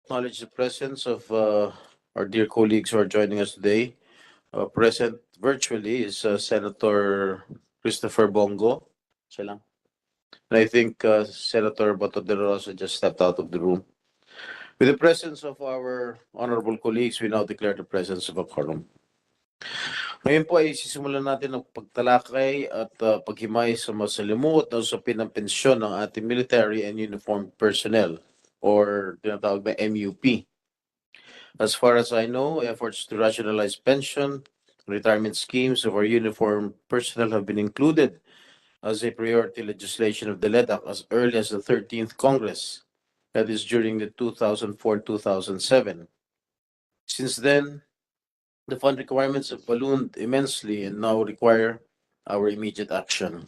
acknowledge the presence of our dear colleagues who are joining us today. Present virtually is Senator Christopher Bongo. Siya lang. And I think Senator Bato de la Rosa just stepped out of the room. With the presence of our honorable colleagues, we now declare the presence of a quorum. Ngayon po ay sisimulan natin ang pagtalakay at paghimay sa masalimuot na usapin ng pensyon ng ating military and uniformed personnel or tinatawag na MUP. As far as I know, efforts to rationalize pension, retirement schemes of our uniformed personnel have been included as a priority legislation of the LEDAC as early as the 13th Congress, that is during the 2004-2007. Since then, the fund requirements have ballooned immensely and now require our immediate action.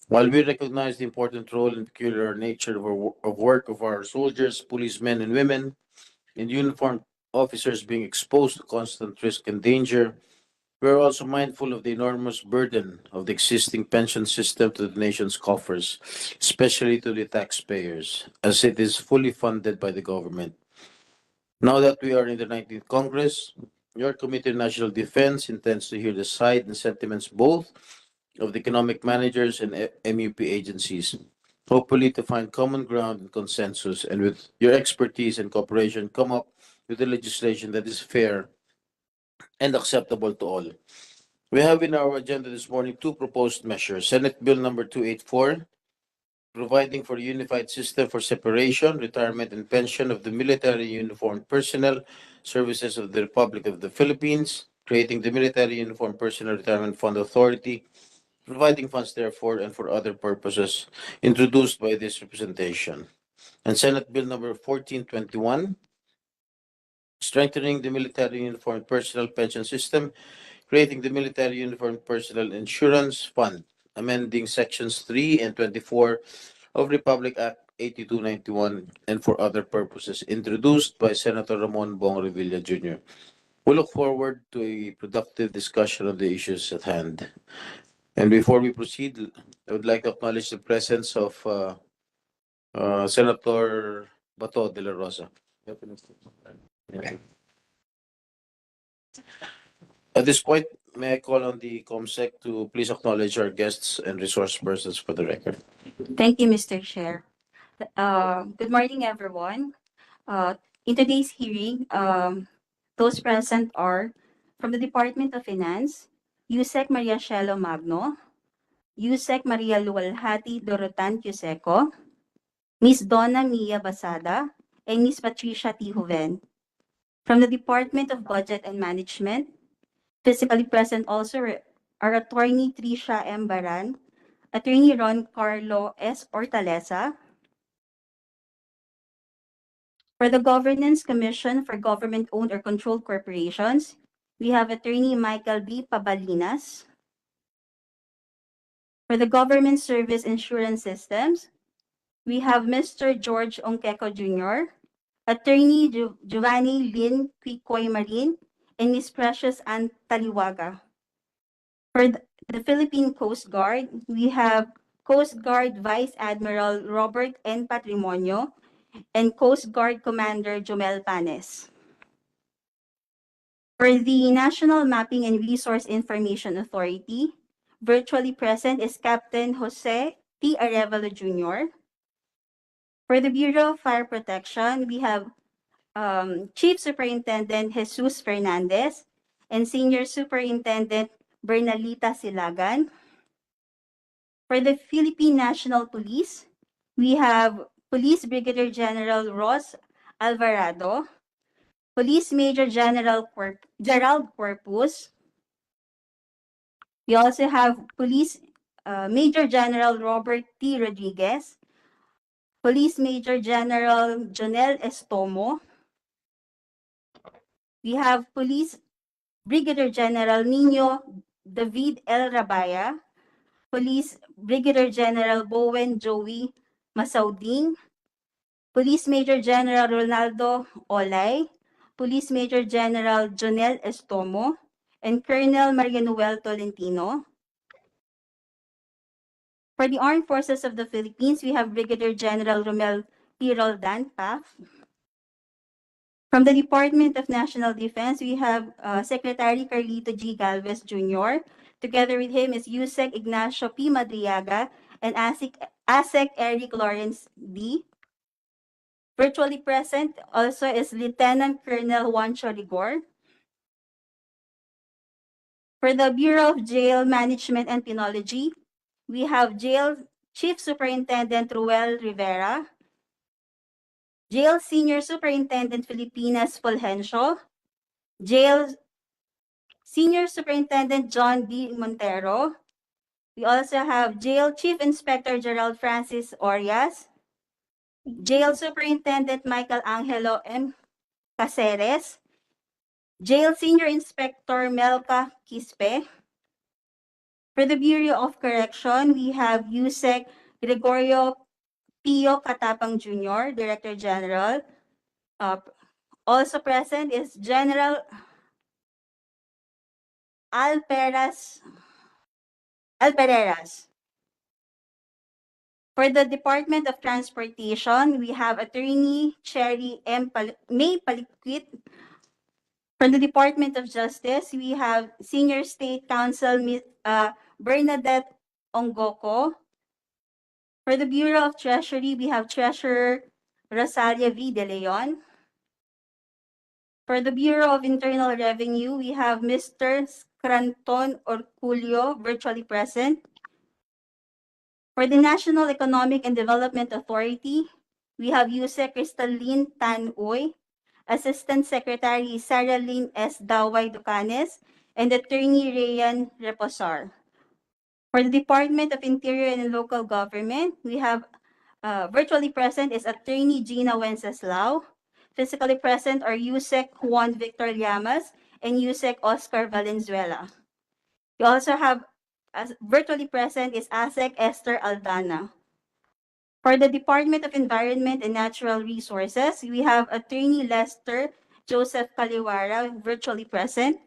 While we recognize the important role and peculiar nature of work of our soldiers, policemen, and women, and uniformed officers being exposed to constant risk and danger, we are also mindful of the enormous burden of the existing pension system to the nation's coffers, especially to the taxpayers, as it is fully funded by the government. Now that we are in the 19th Congress, your Committee on National Defense intends to hear the side and sentiments both of the economic managers and MUP agencies, hopefully to find common ground and consensus, and with your expertise and cooperation, come up with a legislation that is fair and acceptable to all. We have in our agenda this morning two proposed measures. Senate Bill number 284, providing for a unified system for separation, retirement, and pension of the military uniformed personnel services of the Republic of the Philippines, creating the Military Uniformed Personnel Retirement Fund Authority, providing funds therefore and for other purposes, introduced by this representation. And Senate Bill number 1421, strengthening the military uniformed personnel pension system, creating the Military Uniformed Personnel Insurance Fund, amending sections 3 and 24 of Republic Act 8291, and for other purposes, introduced by Senator Ramon Bong Revilla Jr. We look forward to a productive discussion of the issues at hand. And before we proceed, I would like to acknowledge the presence of Senator Bato de la Rosa. At this point, may I call on the COMSEC to please acknowledge our guests and resource persons for the record. Thank you, Mr. Chair. Good morning, everyone. In today's hearing, those present are from the Department of Finance, Yusek Maria Shelo Magno, Yusek Maria Luwalhati Dorotan Cuseco, Ms. Donna Mia Basada, and Ms. Patricia T. Juven. From the Department of Budget and Management, physically present also are Attorney Tricia M. Baran, Attorney Ron Carlo S. Ortalesa. For the Governance Commission for Government-Owned or Controlled Corporations, we have Attorney Michael B. Pabalinas. For the Government Service Insurance Systems, we have Mr. George Onqueco Jr., Attorney Giovanni Lin Quicoy Marin, and Ms. Precious Ann Taliwaga. For the Philippine Coast Guard, we have Coast Guard Vice Admiral Robert N. Patrimonio and Coast Guard Commander Jomel Panes. For the National Mapping and Resource Information Authority, virtually present is Captain Jose T. Arevalo Jr. For the Bureau of Fire Protection, we have Chief Superintendent Jesus Fernandez and Senior Superintendent Bernalita Silagan. For the Philippine National Police, we have Police Brigadier General Ross Alvarado, Police Major General Gerald Corpus. We also have Police Major General Robert T. Rodriguez, Police Major General Jonel Estomo. We have Police Brigadier General Nino David L. Rabaya, Police Brigadier General Bowen Joey Masauding, Police Major General Ronaldo Olay, Police Major General Jonel Estomo, and Colonel Maria Noel Tolentino. For the Armed Forces of the Philippines, we have Brigadier General Romel P. Roldan Paf, From the Department of National Defense, we have Secretary Carlito G. Galvez Jr. Together with him is Yusek Ignacio P. Madriaga and ASEC Eric Lawrence D. Virtually present also is Lieutenant Colonel Juancho Rigor. For the Bureau of Jail Management and Penology, we have Jail Chief Superintendent Ruel Rivera, Jail Senior Superintendent Filipinas Fulgencio, Jail Senior Superintendent John B. Montero. We also have Jail Chief Inspector Gerald Francis Orias, Jail Superintendent Michael Angelo M. Caceres, Jail Senior Inspector Melka Quispe. For the Bureau of Correction, we have Yusek Gregorio Pio Katapang Jr., Director General. Also present is General Alpereras. For the Department of Transportation, we have Attorney Cherry May Paliquit. From the Department of Justice, we have Senior State Counsel Bernadette Ongoko. For the Bureau of Treasury, we have Treasurer Rosalia V. De Leon. For the Bureau of Internal Revenue, we have Mr. Scranton Orculio, virtually present. For the National Economic and Development Authority, we have Yusek Crystalline Tan Uy, Assistant Secretary Sarah Lynn S. Daway Ducanes, and Attorney Rayan Reposar. For the Department of Interior and Local Government, we have virtually present is Attorney Gina Wenceslao. Physically present are Yusek Juan Victor Llamas and Yusek Oscar Valenzuela. We also have virtually present is ASEC Esther Aldana. For the Department of Environment and Natural Resources, we have Attorney Lester Joseph Kaliwara virtually present.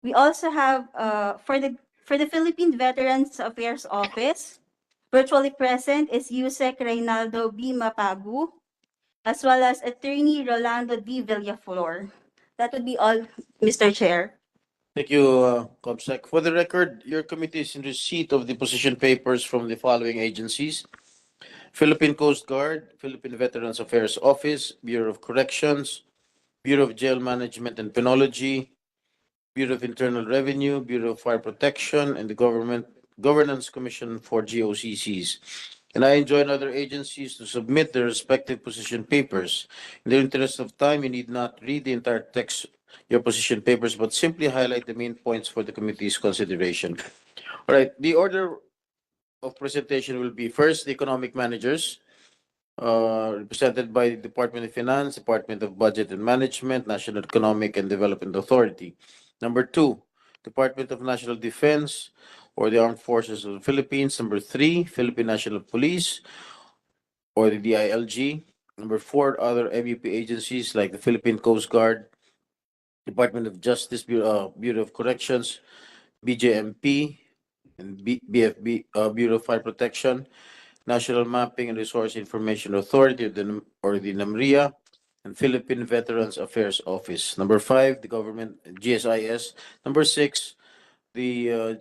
We also have for the Philippine Veterans Affairs Office, virtually present is Yusek Reynaldo B. Mapagu, as well as Attorney Rolando D. Villaflor. That would be all, Mr. Chair. Thank you, Comsec. For the record, your committee is in receipt of the position papers from the following agencies: Philippine Coast Guard, Philippine Veterans Affairs Office, Bureau of Corrections, Bureau of Jail Management and Penology, Bureau of Internal Revenue, Bureau of Fire Protection, and the Governance Commission for GOCCs. And I enjoin other agencies to submit their respective position papers. In the interest of time, you need not read the entire text, your position papers, but simply highlight the main points for the committee's consideration. All right, the order of presentation will be first, the economic managers, represented by the Department of Finance, Department of Budget and Management, National Economic and Development Authority. Number two, Department of National Defense or the Armed Forces of the Philippines. Number three, Philippine National Police or the DILG. Number four, other MUP agencies like the Philippine Coast Guard, Department of Justice, Bureau of Corrections, BJMP, and BFB, Bureau of Fire Protection, National Mapping and Resource Information Authority or the NAMRIA, and Philippine Veterans Affairs Office. Number five, the government GSIS. Number six, the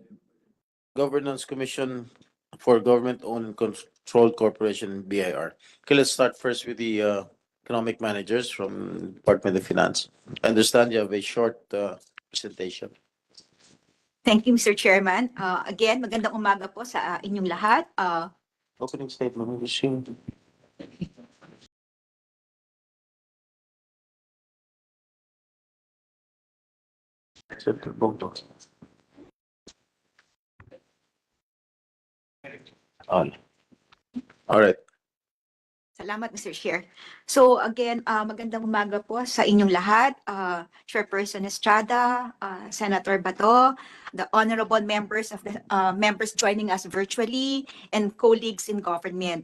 Governance Commission for Government-Owned and Controlled Corporation, BIR. Okay, let's start first with the economic managers from Department of Finance. I understand you have a short presentation. Thank you, Mr. Chairman. Again, magandang umaga po sa inyong lahat. Opening statement, Mr. Senator Bongo. All right. Salamat, Mr. Chair. So again, magandang umaga po sa inyong lahat. Chairperson Estrada, Senator Bato, the honorable members of the members joining us virtually, and colleagues in government.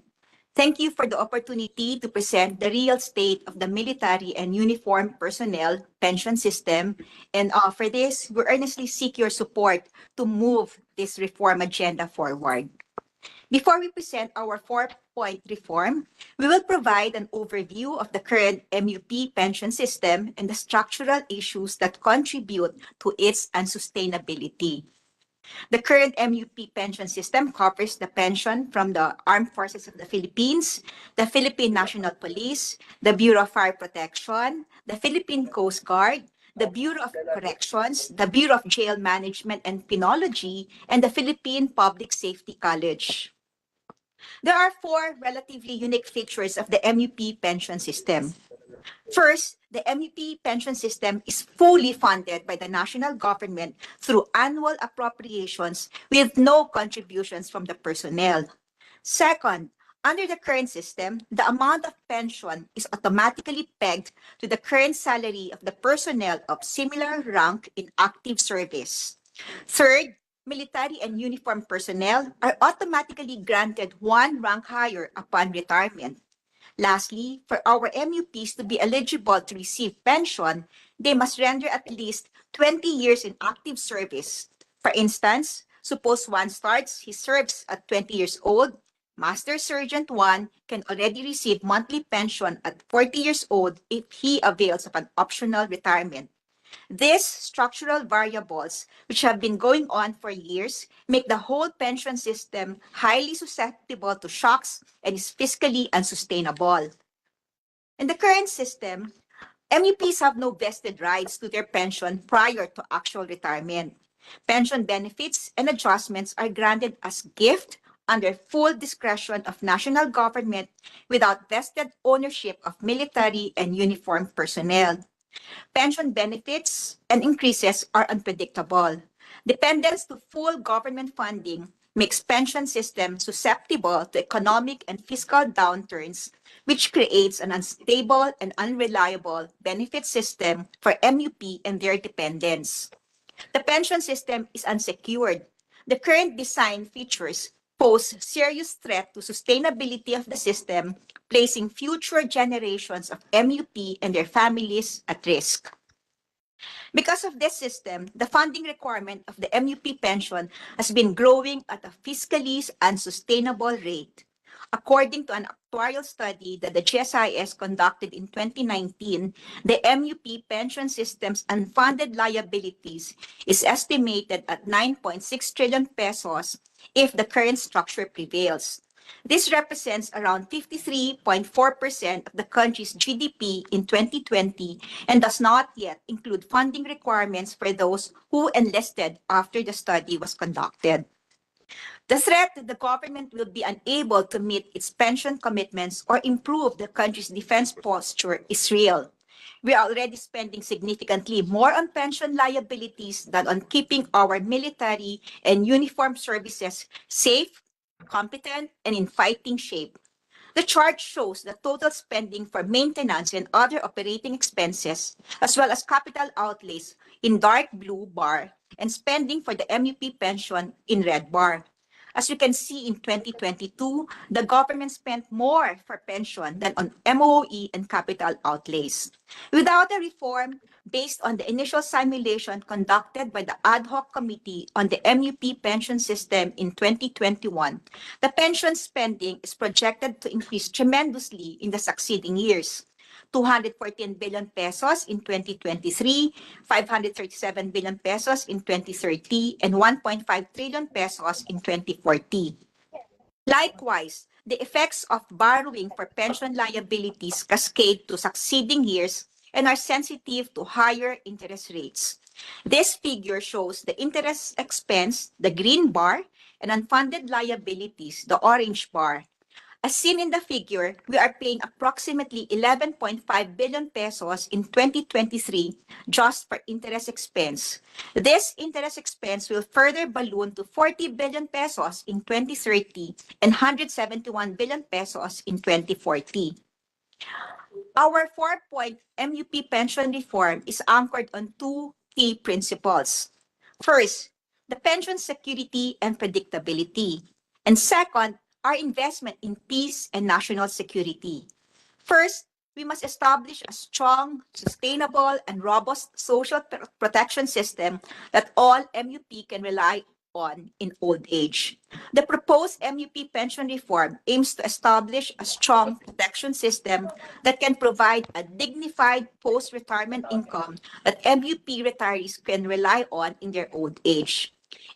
Thank you for the opportunity to present the real state of the military and uniformed personnel pension system. And for this, we earnestly seek your support to move this reform agenda forward. Before we present our 4-point reform, we will provide an overview of the current MUP pension system and the structural issues that contribute to its unsustainability. The current MUP pension system covers the pension from the Armed Forces of the Philippines, the Philippine National Police, the Bureau of Fire Protection, the Philippine Coast Guard, the Bureau of Corrections, the Bureau of Jail Management and Penology, and the Philippine Public Safety College. There are 4 relatively unique features of the MUP pension system. First, the MUP pension system is fully funded by the national government through annual appropriations with no contributions from the personnel. Second, under the current system, the amount of pension is automatically pegged to the current salary of the personnel of similar rank in active service. Third, military and uniformed personnel are automatically granted 1 rank higher upon retirement. Lastly, for our MUPs to be eligible to receive pension, they must render at least 20 years in active service. For instance, suppose one starts, he serves at 20 years old, Master Sergeant 1 can already receive monthly pension at 40 years old if he avails of an optional retirement. These structural variables, which have been going on for years, make the whole pension system highly susceptible to shocks and is fiscally unsustainable. In the current system, MUPs have no vested rights to their pension prior to actual retirement. Pension benefits and adjustments are granted as gift under full discretion of national government without vested ownership of military and uniformed personnel. Pension benefits and increases are unpredictable. Dependence to full government funding makes pension system susceptible to economic and fiscal downturns, which creates an unstable and unreliable benefit system for MUP and their dependents. The pension system is unsecured. The current design features pose serious threat to sustainability of the system, placing future generations of MUP and their families at risk. Because of this system, the funding requirement of the MUP pension has been growing at a fiscally unsustainable rate. According to an actuarial study that the GSIS conducted in 2019, the MUP pension system's unfunded liabilities is estimated at 9.6 trillion pesos if the current structure prevails. This represents around 53.4% of the country's GDP in 2020 and does not yet include funding requirements for those who enlisted after the study was conducted. The threat that the government will be unable to meet its pension commitments or improve the country's defense posture is real. We are already spending significantly more on pension liabilities than on keeping our military and uniformed services safe, competent, and in fighting shape. The chart shows the total spending for maintenance and other operating expenses, as well as capital outlays in dark blue bar and spending for the MUP pension in red bar. As you can see in 2022, the government spent more for pension than on MOE and capital outlays. Without a reform, based on the initial simulation conducted by the ad hoc committee on the MUP pension system in 2021, the pension spending is projected to increase tremendously in the succeeding years. 214 billion pesos in 2023, 537 billion pesos in 2030, and 1.5 trillion pesos in 2040. Likewise, the effects of borrowing for pension liabilities cascade to succeeding years and are sensitive to higher interest rates. This figure shows the interest expense, the green bar, and unfunded liabilities, the orange bar. As seen in the figure, we are paying approximately 11.5 billion pesos in 2023 just for interest expense. This interest expense will further balloon to 40 billion pesos in 2030 and 171 billion pesos in 2040. Our 4-point MUP pension reform is anchored on 2 key principles. First, the pension security and predictability. And second, our investment in peace and national security. First, we must establish a strong, sustainable, and robust social protection system that all MUP can rely on in old age. The proposed MUP pension reform aims to establish a strong protection system that can provide a dignified post-retirement income that MUP retirees can rely on in their old age.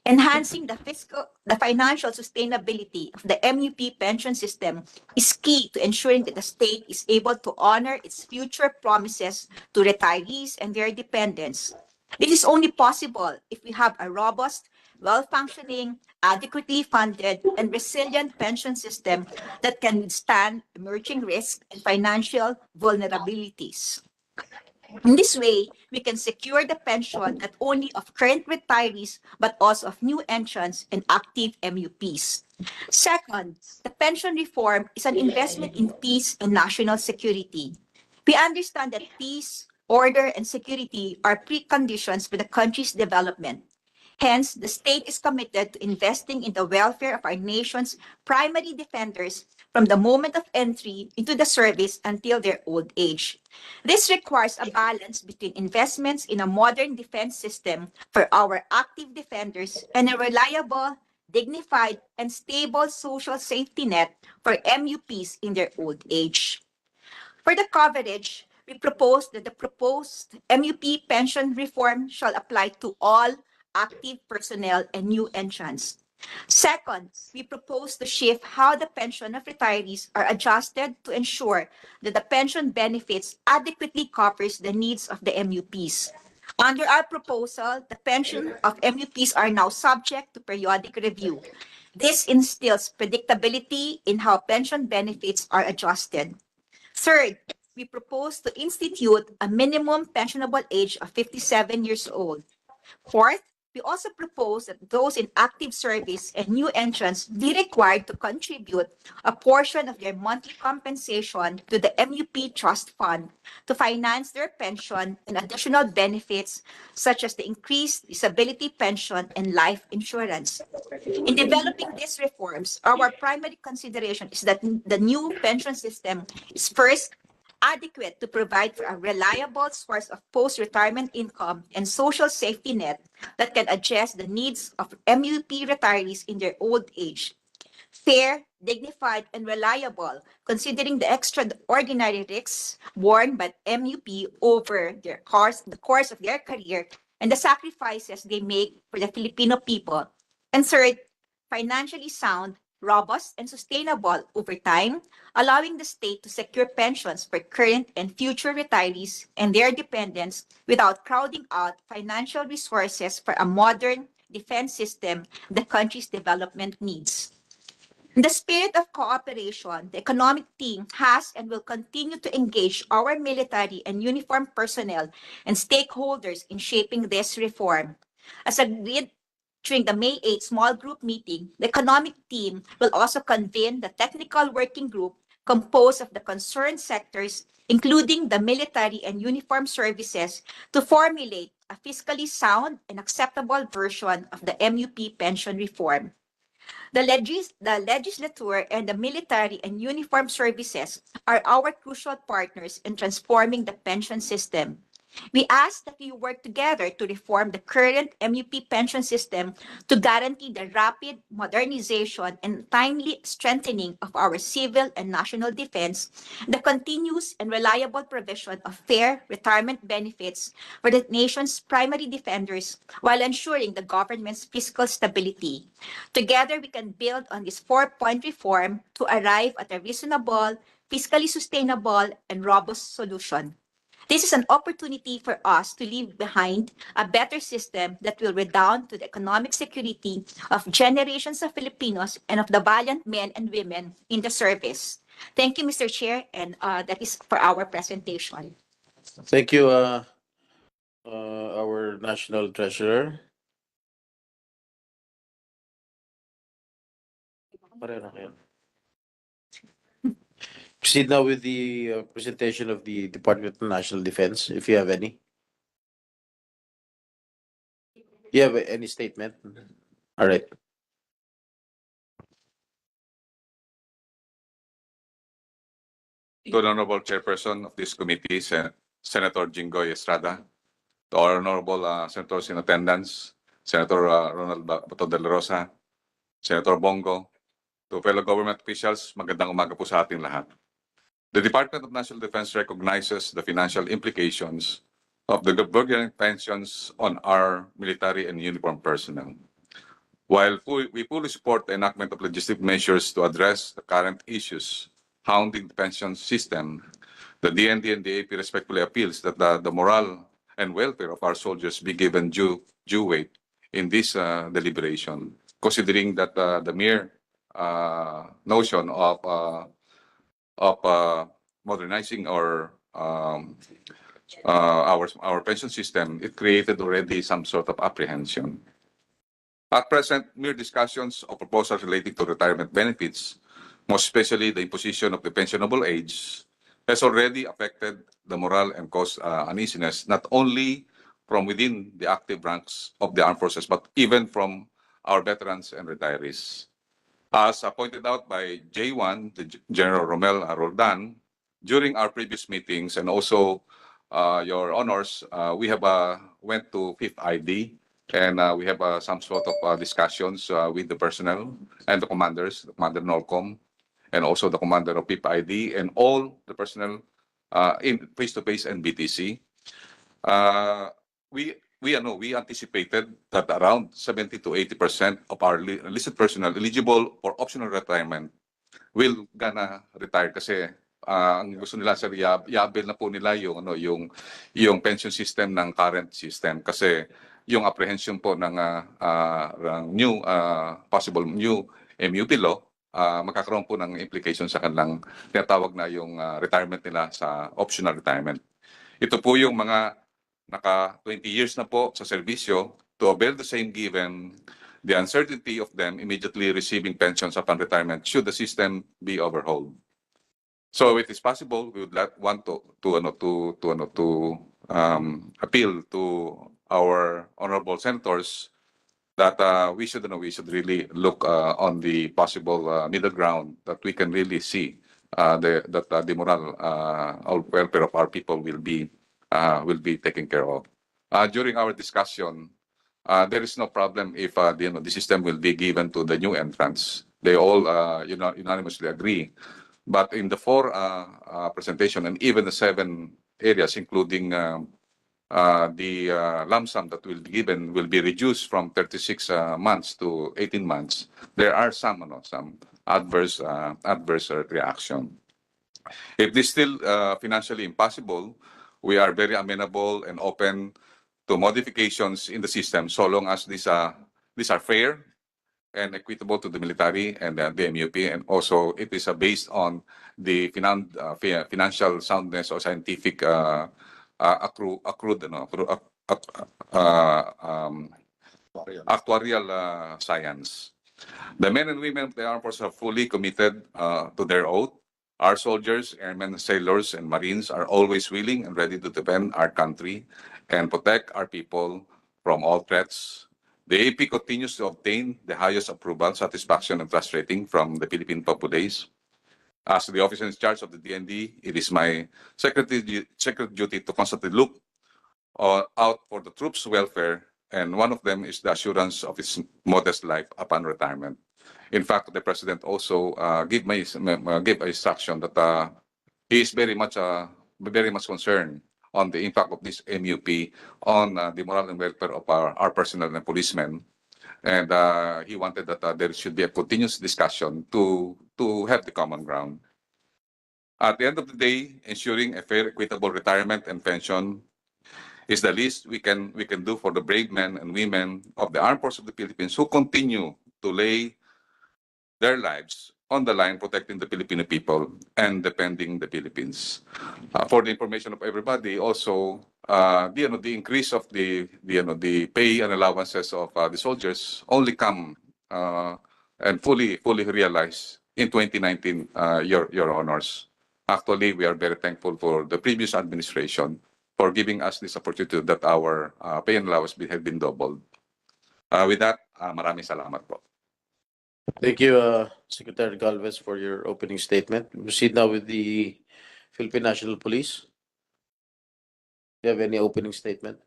Enhancing the financial sustainability of the MUP pension system is key to ensuring that the state is able to honor its future promises to retirees and their dependents. This is only possible if we have a robust, well-functioning, adequately funded, and resilient pension system that can withstand emerging risks and financial vulnerabilities. In this way, we can secure the pension not only of current retirees, but also of new entrants and active MUPs. Second, the pension reform is an investment in peace and national security. We understand that peace, order, and security are preconditions for the country's development. Hence, the state is committed to investing in the welfare of our nation's primary defenders from the moment of entry into the service until their old age. This requires a balance between investments in a modern defense system for our active defenders and a reliable, dignified, and stable social safety net for MUPs in their old age. For the coverage, we propose that the proposed MUP pension reform shall apply to all active personnel and new entrants. Second, we propose to shift how the pension of retirees are adjusted to ensure that the pension benefits adequately covers the needs of the MUPs. Under our proposal, the pension of MUPs are now subject to periodic review. This instills predictability in how pension benefits are adjusted. Third, we propose to institute a minimum pensionable age of 57 years old. Fourth, we also propose that those in active service and new entrants be required to contribute a portion of their monthly compensation to the MUP Trust Fund to finance their pension and additional benefits such as the increased disability pension and life insurance. In developing these reforms, our primary consideration is that the new pension system is first adequate to provide for a reliable source of post-retirement income and social safety net that can address the needs of MUP retirees in their old age. Fair, dignified, and reliable, considering the extraordinary risks borne by MUP over the course of their career and the sacrifices they make for the Filipino people. And third, financially sound, robust, and sustainable over time, allowing the state to secure pensions for current and future retirees and their dependents without crowding out financial resources for a modern defense system the country's development needs. In the spirit of cooperation, the economic team has and will continue to engage our military and uniformed personnel and stakeholders in shaping this reform. As agreed during the May 8 small group meeting, the economic team will also convene the technical working group composed of the concerned sectors, including the military and uniformed services, to formulate a fiscally sound and acceptable version of the MUP pension reform. The legislature and the military and uniformed services are our crucial partners in transforming the pension system. We ask that we work together to reform the current MUP pension system to guarantee the rapid modernization and timely strengthening of our civil and national defense, the continuous and reliable provision of fair retirement benefits for the nation's primary defenders while ensuring the government's fiscal stability. Together, we can build on this four-point reform to arrive at a reasonable, fiscally sustainable, and robust solution. This is an opportunity for us to leave behind a better system that will redound to the economic security of generations of Filipinos and of the valiant men and women in the service. Thank you, Mr. Chair, and that is for our presentation. Thank you, our National Treasurer. Pareho na kayo. Proceed now with the presentation of the Department of National Defense, if you have any. You have any statement? All right. To the Honorable Chairperson of this committee, Senator Jinggoy Estrada, to our Honorable Senators in attendance, Senator Ronald Bato de la Rosa, Senator Bongo, to fellow government officials, magandang umaga po sa ating lahat. The Department of National Defense recognizes the financial implications of the burgeoning pensions on our military and uniformed personnel. While we fully support the enactment of legislative measures to address the current issues hounding the pension system, the DND and the AP respectfully appeals that the morale and welfare of our soldiers be given due weight in this deliberation, considering that the mere notion of modernizing our pension system, it created already some sort of apprehension. At present, mere discussions of proposals relating to retirement benefits, most especially the imposition of the pensionable age, has already affected the morale and caused uneasiness, not only from within the active ranks of the armed forces, but even from our veterans and retirees. As pointed out by J1, General Romel Roldan, during our previous meetings, and also your honors, we have went to Fifth ID, and we have some sort of discussions with the personnel and the commanders, the Commander Nolcom, and also the commander of Fifth ID, and all the personnel in face-to-face and BTC. We anticipated that around 70 to 80% of our enlisted personnel eligible for optional retirement will gonna retire kasi ang gusto nila sir i-avail na po nila yung pension system ng current system kasi yung apprehension po ng new possible new MUP law magkakaroon po ng implication sa kanilang tinatawag na yung retirement nila sa optional retirement. Ito po yung mga naka 20 years na po sa serbisyo to avail the same given the uncertainty of them immediately receiving pensions upon retirement should the system be overhauled. So it is possible we would want to appeal to our honorable senators that we should really look on the possible middle ground that we can really see that the moral welfare of our people will be taken care of. During our discussion, there is no problem if the system will be given to the new entrants. They all unanimously agree. But in the four presentation and even the 7 areas, including the lump sum that will be given will be reduced from 36 months to 18 months. There are some adverse reaction. If this is still financially impossible, we are very amenable and open to modifications in the system so long as these are fair and equitable to the military and the MUP, and also it is based on the financial soundness or scientific actuarial science. The men and women of the armed forces are fully committed to their oath. Our soldiers, airmen, sailors, and marines are always willing and ready to defend our country and protect our people from all threats. The AP continues to obtain the highest approval, satisfaction, and trust rating from the Philippine populace. As the officer in charge of the DND, it is my sacred duty to constantly look out for the troops' welfare, and one of them is the assurance of his modest life upon retirement. In fact, the president also gave a instruction that he is very much concerned on the impact of this MUP on the moral and welfare of our personnel and policemen. And he wanted that there should be a continuous discussion to have the common ground. At the end of the day, ensuring a fair, equitable retirement and pension is the least we can do for the brave men and women of the armed forces of the Philippines who continue to lay their lives on the line protecting the Filipino people and defending the Philippines. For the information of everybody, also the increase of the pay and allowances of the soldiers only come and fully realized in 2019, your honors. Actually, we are very thankful for the previous administration for giving us this opportunity that our pay and allowance have been doubled. With that, maraming salamat po. Thank you, Secretary Galvez, for your opening statement. We proceed now with the Philippine National Police. Do you have any opening statement?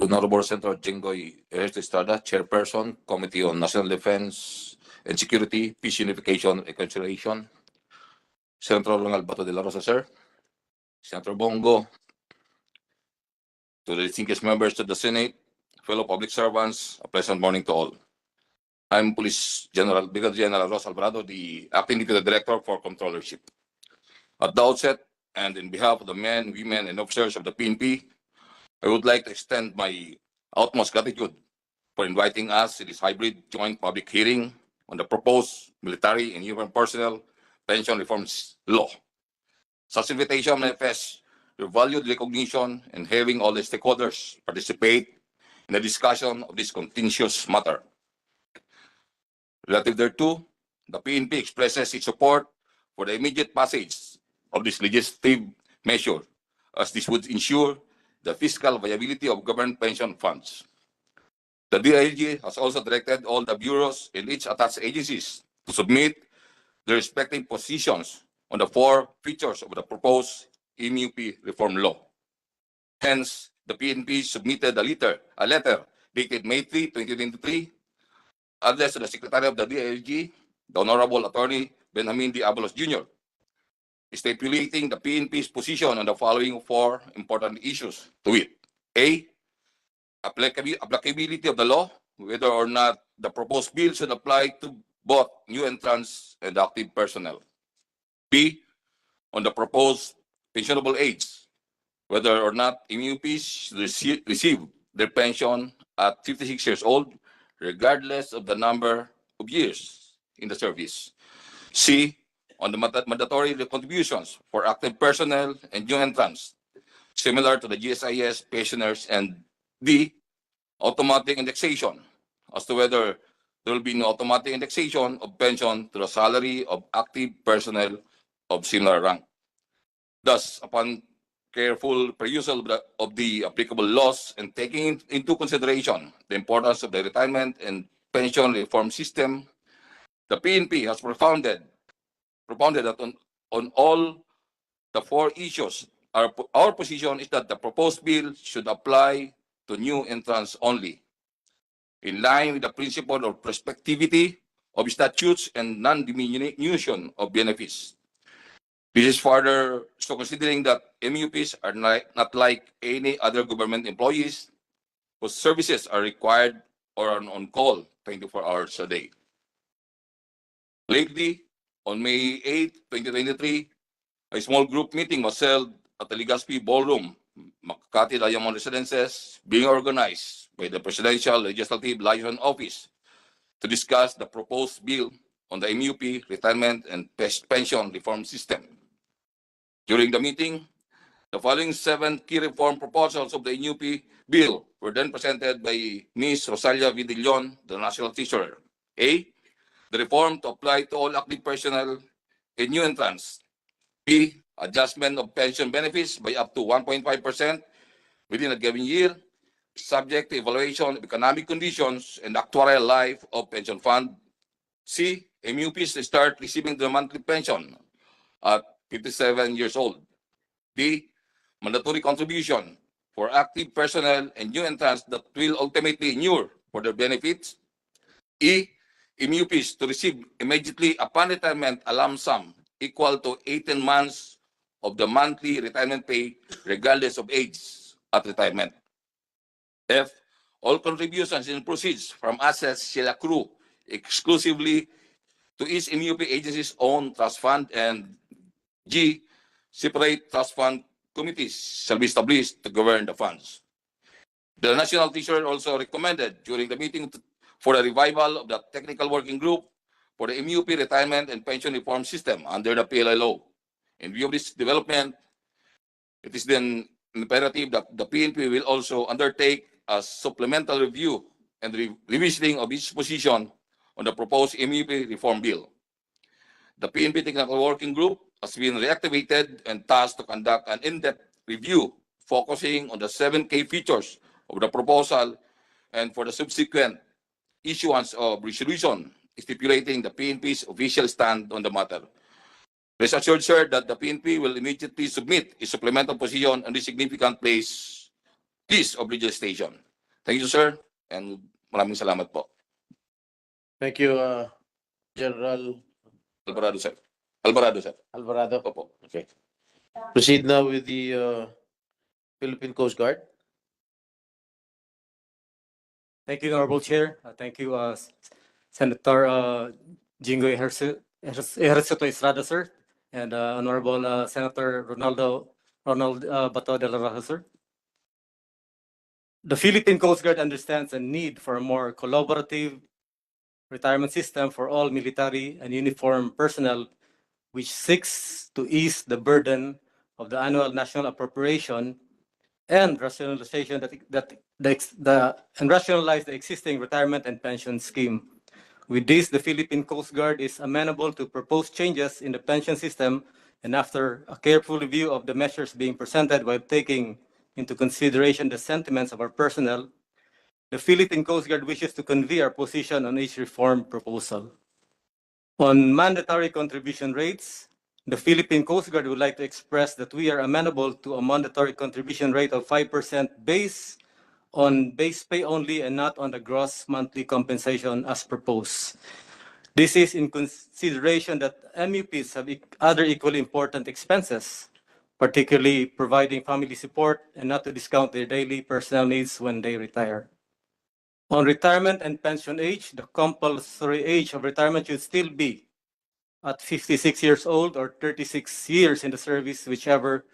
Honorable Senator Jinggoy Ernesto Estrada, Chairperson, Committee on National Defense and Security, Peace Unification, and Reconciliation. Senator Ronald Bato de la Rosa, sir. Senator Bongo, to the distinguished members of the Senate, fellow public servants, a pleasant morning to all. I'm Police General Brigadier General Ross Alvarado, the Acting Deputy Director for Controllership. At the outset, and in behalf of the men, women, and officers of the PNP, I would like to extend my utmost gratitude for inviting us to this hybrid joint public hearing on the proposed military and human personnel pension reforms law. Such invitation manifests your valued recognition and having all the stakeholders participate in the discussion of this contentious matter. Relative thereto, the PNP expresses its support for the immediate passage of this legislative measure, as this would ensure the fiscal viability of government pension funds. The DILG has also directed all the bureaus and its attached agencies to submit their respective positions on the 4 features of the proposed MUP reform law. Hence, the PNP submitted a letter dated May 3, 2023, addressed to the Secretary of the DILG, the Honorable Attorney Benjamin D. Abalos Jr., stipulating the PNP's position on the following 4 important issues to it. A, applicability of the law, whether or not the proposed bill should apply to both new entrants and active personnel. B, on the proposed pensionable age, whether or not MUPs receive their pension at 56 years old, regardless of the number of years in the service. C, on the mandatory contributions for active personnel and new entrants, similar to the GSIS pensioners. And D, automatic indexation, as to whether there will be no automatic indexation of pension to the salary of active personnel of similar rank. Thus, upon careful perusal of the applicable laws and taking into consideration the importance of the retirement and pension reform system, the PNP has propounded that on all the 4 issues, our position is that the proposed bill should apply to new entrants only, in line with the principle of prospectivity of statutes and non-diminution of benefits. This is further so considering that MUPs are not like any other government employees whose services are required or on call 24 hours a day. Lately, on May 8, 2023, a small group meeting was held at the Legazpi Ballroom, Makati Diamond Residences, being organized by the Presidential Legislative Liaison Office to discuss the proposed bill on the MUP retirement and pension reform system. During the meeting, the following 7 key reform proposals of the MUP bill were then presented by Ms. Rosalia Vidillon, the National Treasurer. A, the reform to apply to all active personnel and new entrants. B, adjustment of pension benefits by up to 1.5% within a given year, subject to evaluation of economic conditions and actuarial life of pension fund. C, MUPs start receiving the monthly pension at 57 years old. D, mandatory contribution for active personnel and new entrants that will ultimately inure for their benefits. E, MUPs to receive immediately upon retirement a lump sum equal to 18 months of the monthly retirement pay regardless of age at retirement. F, all contributions and proceeds from assets shall accrue exclusively to each MUP agency's own trust fund. And G, separate trust fund committees shall be established to govern the funds. The National Treasurer also recommended during the meeting for a revival of the technical working group for the MUP retirement and pension reform system under the PLLO. In view of this development, it is then imperative that the PNP will also undertake a supplemental review and revisiting of its position on the proposed MUP reform bill. The PNP Technical Working Group has been reactivated and tasked to conduct an in-depth review focusing on the 7 key features of the proposal and for the subsequent issuance of resolution stipulating the PNP's official stand on the matter. Rest assured, sir, that the PNP will immediately submit a supplemental position on this significant piece of legislation. Thank you, sir. And maraming salamat po. Thank you, General Alvarado, sir. Alvarado, sir. Alvarado. Opo. Okay. Proceed now with the Philippine Coast Guard. Thank you, Honorable Chair. Thank you, Senator Jingo Ejercito Estrada, sir, and Honorable Senator Ronald Bato de la Rosa, sir. The Philippine Coast Guard understands a need for a more collaborative retirement system for all military and uniformed personnel, which seeks to ease the burden of the annual national appropriation and rationalization and rationalize the existing retirement and pension scheme. With this, the Philippine Coast Guard is amenable to proposed changes in the pension system, and after a careful review of the measures being presented while taking into consideration the sentiments of our personnel, the Philippine Coast Guard wishes to convey our position on each reform proposal. On mandatory contribution rates, the Philippine Coast Guard would like to express that we are amenable to a mandatory contribution rate of 5% based on base pay only and not on the gross monthly compensation as proposed. This is in consideration that MUPs have other equally important expenses, particularly providing family support and not to discount their daily personnel needs when they retire. On retirement and pension age, the compulsory age of retirement should still be at 56 years old or 36 years in the service, whichever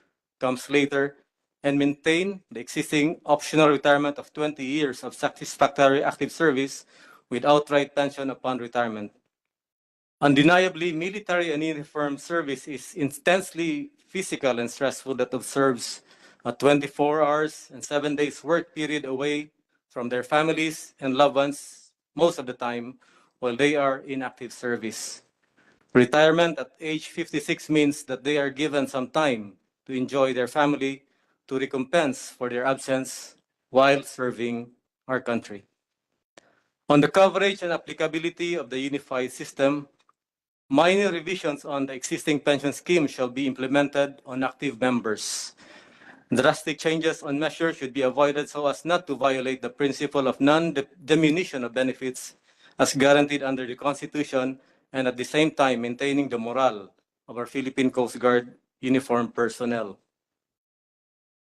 comes later, and maintain the existing optional retirement of 20 years of satisfactory active service with outright pension upon retirement. Undeniably, military and uniformed service is intensely physical and stressful that observes a 24 hours and 7 days work period away from their families and loved ones most of the time while they are in active service. Retirement at age 56 means that they are given some time to enjoy their family to recompense for their absence while serving our country. On the coverage and applicability of the unified system, minor revisions on the existing pension scheme shall be implemented on active members. Drastic changes on measures should be avoided so as not to violate the principle of non-diminution of benefits as guaranteed under the Constitution, and at the same time maintaining the morale of our Philippine Coast Guard uniformed personnel.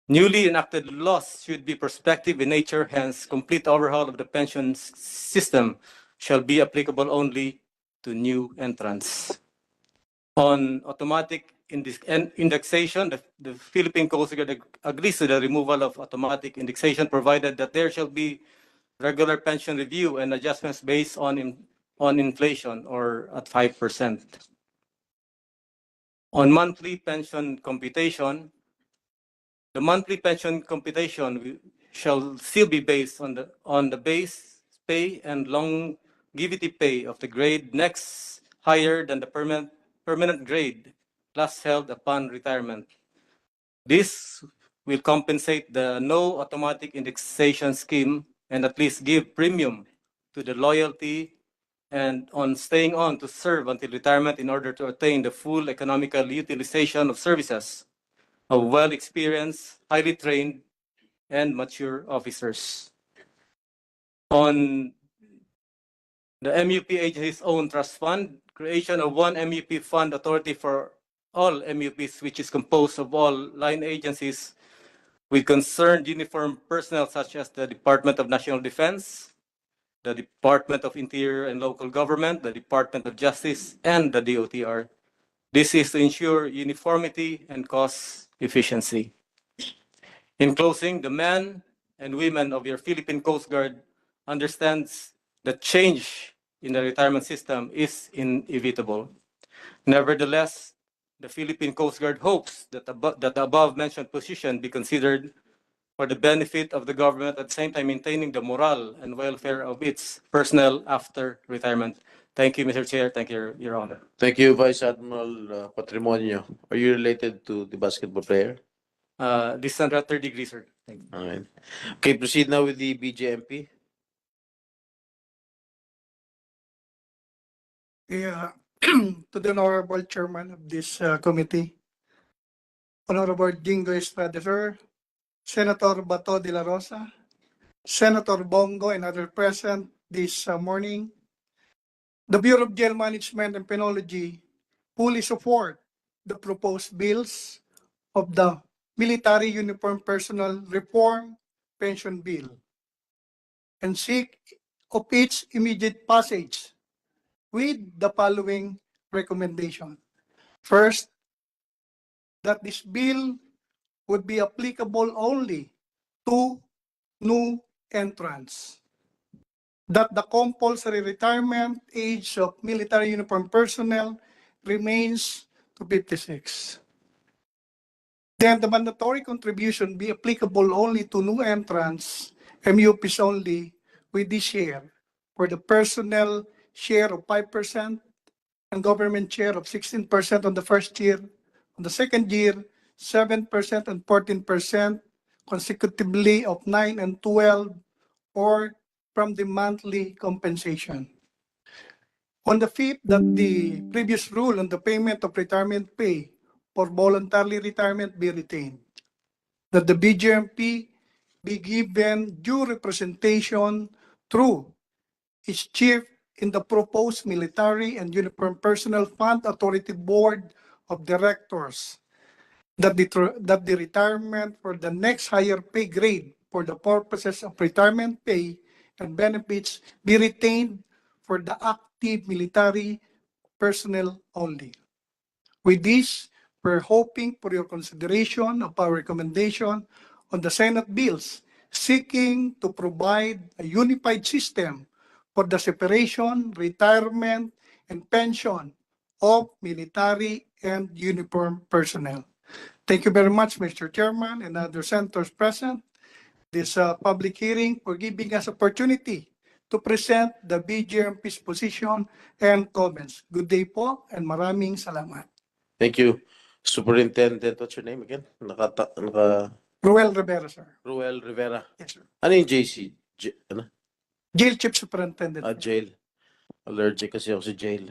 Newly enacted laws should be prospective in nature, hence complete overhaul of the pension system shall be applicable only to new entrants. On automatic indexation, the Philippine Coast Guard agrees to the removal of automatic indexation provided that there shall be regular pension review and adjustments based on inflation or at 5%. On monthly pension computation, the monthly pension computation shall still be based on the base pay and longevity pay of the grade next higher than the permanent grade last held upon retirement. This will compensate the no automatic indexation scheme and at least give premium to the loyalty and on staying on to serve until retirement in order to attain the full economical utilization of services of well-experienced, highly trained, and mature officers. On the MUP agency's own trust fund, creation of one MUP fund authority for all MUPs, which is composed of all line agencies with concerned uniformed personnel such as the Department of National Defense, the Department of Interior and Local Government, the Department of Justice, and the DOTR. This is to ensure uniformity and cost efficiency. In closing, the men and women of your Philippine Coast Guard understands that change in the retirement system is inevitable. Nevertheless, the Philippine Coast Guard hopes that the above-mentioned position be considered for the benefit of the government at the same time maintaining the morale and welfare of its personnel after retirement. Thank you, Mr. Chair. Thank you, Your Honor. Thank you, Vice Admiral Patrimonio. Are you related to the basketball player? This is under third degree, sir. Thank you. All right. Okay, proceed now with the BJMP. Yeah, to the Honorable Chairman of this committee, Honorable Jingo Estrada, sir, Senator Bato de la Rosa, Senator Bongo, and others present this morning, the Bureau of Jail Management and Penology fully support the proposed bills of the Military Uniform Personnel Reform Pension Bill and seek of its immediate passage with the following recommendation. First, that this bill would be applicable only to new entrants. That the compulsory retirement age of military uniform personnel remains to 56. Then the mandatory contribution be applicable only to new entrants, MUPs only, with this share for the personnel share of 5% and government share of 16% on the first year. On the second year, 7% and 14% consecutively of 9 and 12, or from the monthly compensation. On the fifth, that the previous rule on the payment of retirement pay for voluntary retirement be retained. That the BJMP be given due representation through its chief in the proposed Military and Uniform Personnel Fund Authority Board of Directors. That the retirement for the next higher pay grade for the purposes of retirement pay and benefits be retained for the active military personnel only. With this, we're hoping for your consideration of our recommendation on the Senate bills seeking to provide a unified system for the separation, retirement, and pension of military and uniform personnel. Thank you very much, Mr. Chairman and other senators present. This public hearing for giving us opportunity to present the BJMP's position and comments. Good day po and maraming salamat. Thank you. Superintendent, what's your name again? Ruel Rivera, sir. Ruel Rivera. Yes, sir. Ano yung JC? Ano? Jail Chief Superintendent. Jail. Allergic kasi ako sa jail.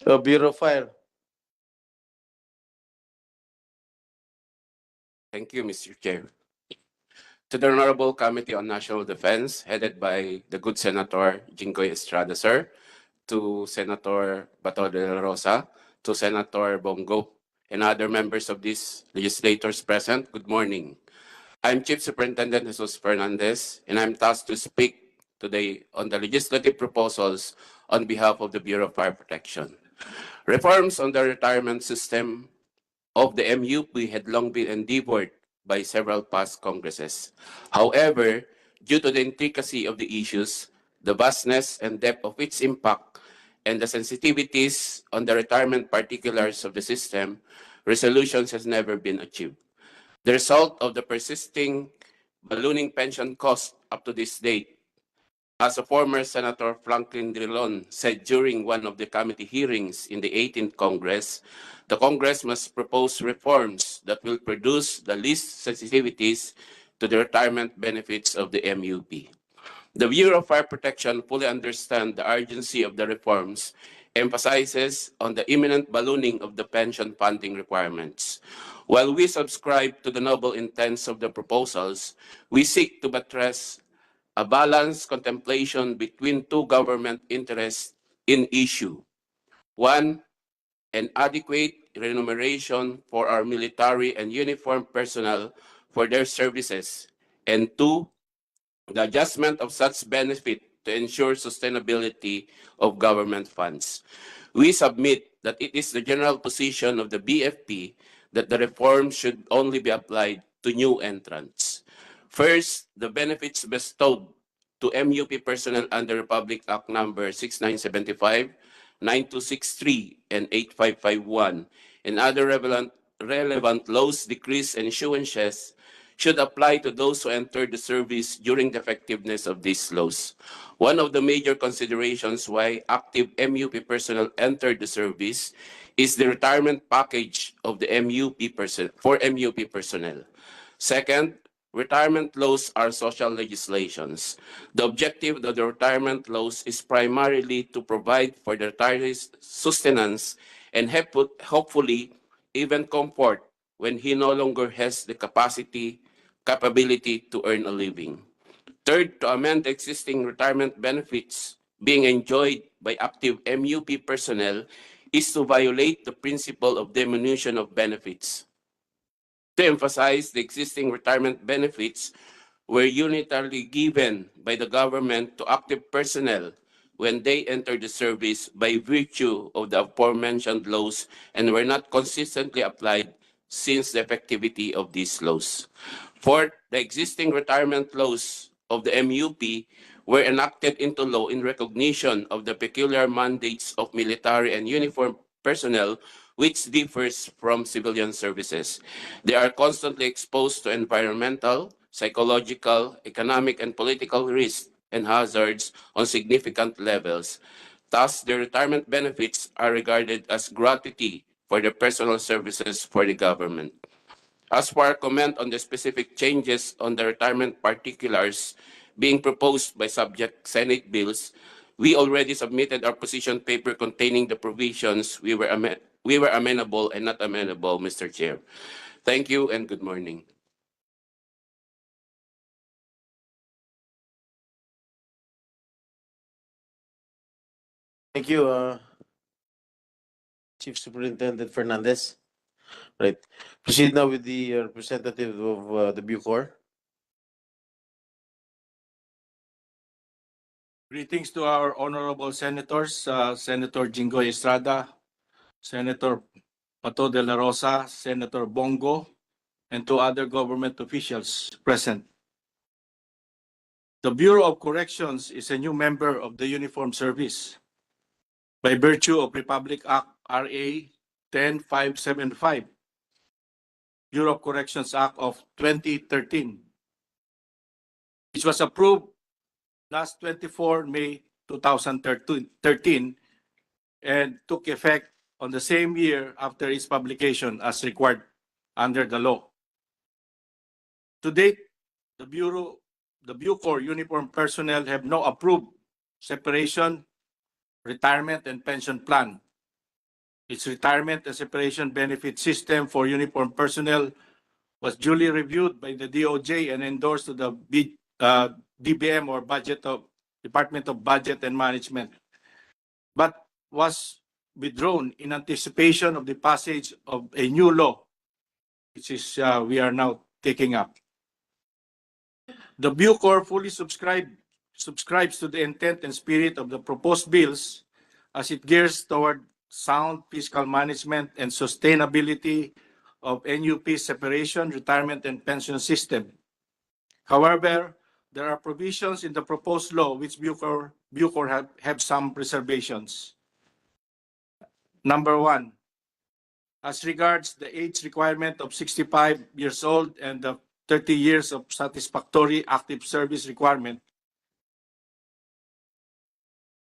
So, Bureau of Fire. Thank you, Mr. Chair. To the Honorable Committee on National Defense, headed by the good Senator Jinggoy Estrada, sir, to Senator Bato de la Rosa, to Senator Bongo, and other members of these legislators present, good morning. I'm Chief Superintendent Jesus Fernandez, and I'm tasked to speak today on the legislative proposals on behalf of the Bureau of Fire Protection. Reforms on the retirement system of the MUP had long been endeavored by several past Congresses. However, due to the intricacy of the issues, the vastness and depth of its impact, and the sensitivities on the retirement particulars of the system, resolutions has never been achieved. The result of the persisting ballooning pension cost up to this date, as a former Senator Franklin Drilon said during one of the committee hearings in the 18th Congress, the Congress must propose reforms that will produce the least sensitivities to the retirement benefits of the MUP. The Bureau of Fire Protection fully understands the urgency of the reforms, emphasizes on the imminent ballooning of the pension funding requirements. While we subscribe to the noble intents of the proposals, we seek to buttress a balanced contemplation between two government interests in issue. One, an adequate remuneration for our military and uniformed personnel for their services. And two, the adjustment of such benefit to ensure sustainability of government funds. We submit that it is the general position of the BFP that the reform should only be applied to new entrants. First, the benefits bestowed to MUP personnel under Republic Act number 6975, 9263, and 8551, and other relevant laws, decrees, and issuances should apply to those who entered the service during the effectiveness of these laws. One of the major considerations why active MUP personnel entered the service is the retirement package of the for MUP personnel. Second, retirement laws are social legislations. The objective of the retirement laws is primarily to provide for the retirees' sustenance and hopefully even comfort when he no longer has the capability to earn a living. Third, to amend existing retirement benefits being enjoyed by active MUP personnel is to violate the principle of diminution of benefits. To emphasize, the existing retirement benefits were unitarily given by the government to active personnel when they entered the service by virtue of the aforementioned laws and were not consistently applied since the effectivity of these laws. Fourth, the existing retirement laws of the MUP were enacted into law in recognition of the peculiar mandates of military and uniformed personnel, which differs from civilian services. They are constantly exposed to environmental, psychological, economic, and political risks and hazards on significant levels. Thus, their retirement benefits are regarded as gratuity for their personal services for the government. As for our comment on the specific changes on the retirement particulars being proposed by subject Senate bills, we already submitted our position paper containing the provisions we were amenable and not amenable, Mr. Chair. Thank you and good morning. Thank you, Chief Superintendent Fernandez. Right. Proceed now with the representative of the Bucor. Greetings to our honorable senators, Senator Jinggoy Estrada, Senator Pato de la Rosa, Senator Bongo, and to other government officials present. The Bureau of Corrections is a new member of the Uniformed Service by virtue of Republic Act RA 10575, Bureau of Corrections Act of 2013, which was approved last 24 May 2013 and took effect on the same year after its publication as required under the law. To date, the Bucor uniform personnel have no approved separation, retirement, and pension plan. Its retirement and separation benefit system for uniform personnel was duly reviewed by the DOJ and endorsed to the DBM or Department of Budget and Management, but was withdrawn in anticipation of the passage of a new law, which is we are now taking up. The Bucor fully subscribes to the intent and spirit of the proposed bills as it gears toward sound fiscal management and sustainability of NUP separation, retirement, and pension system. However, there are provisions in the proposed law which Bucor have some reservations. Number one, as regards the age requirement of 65 years old and the 30 years of satisfactory active service requirement,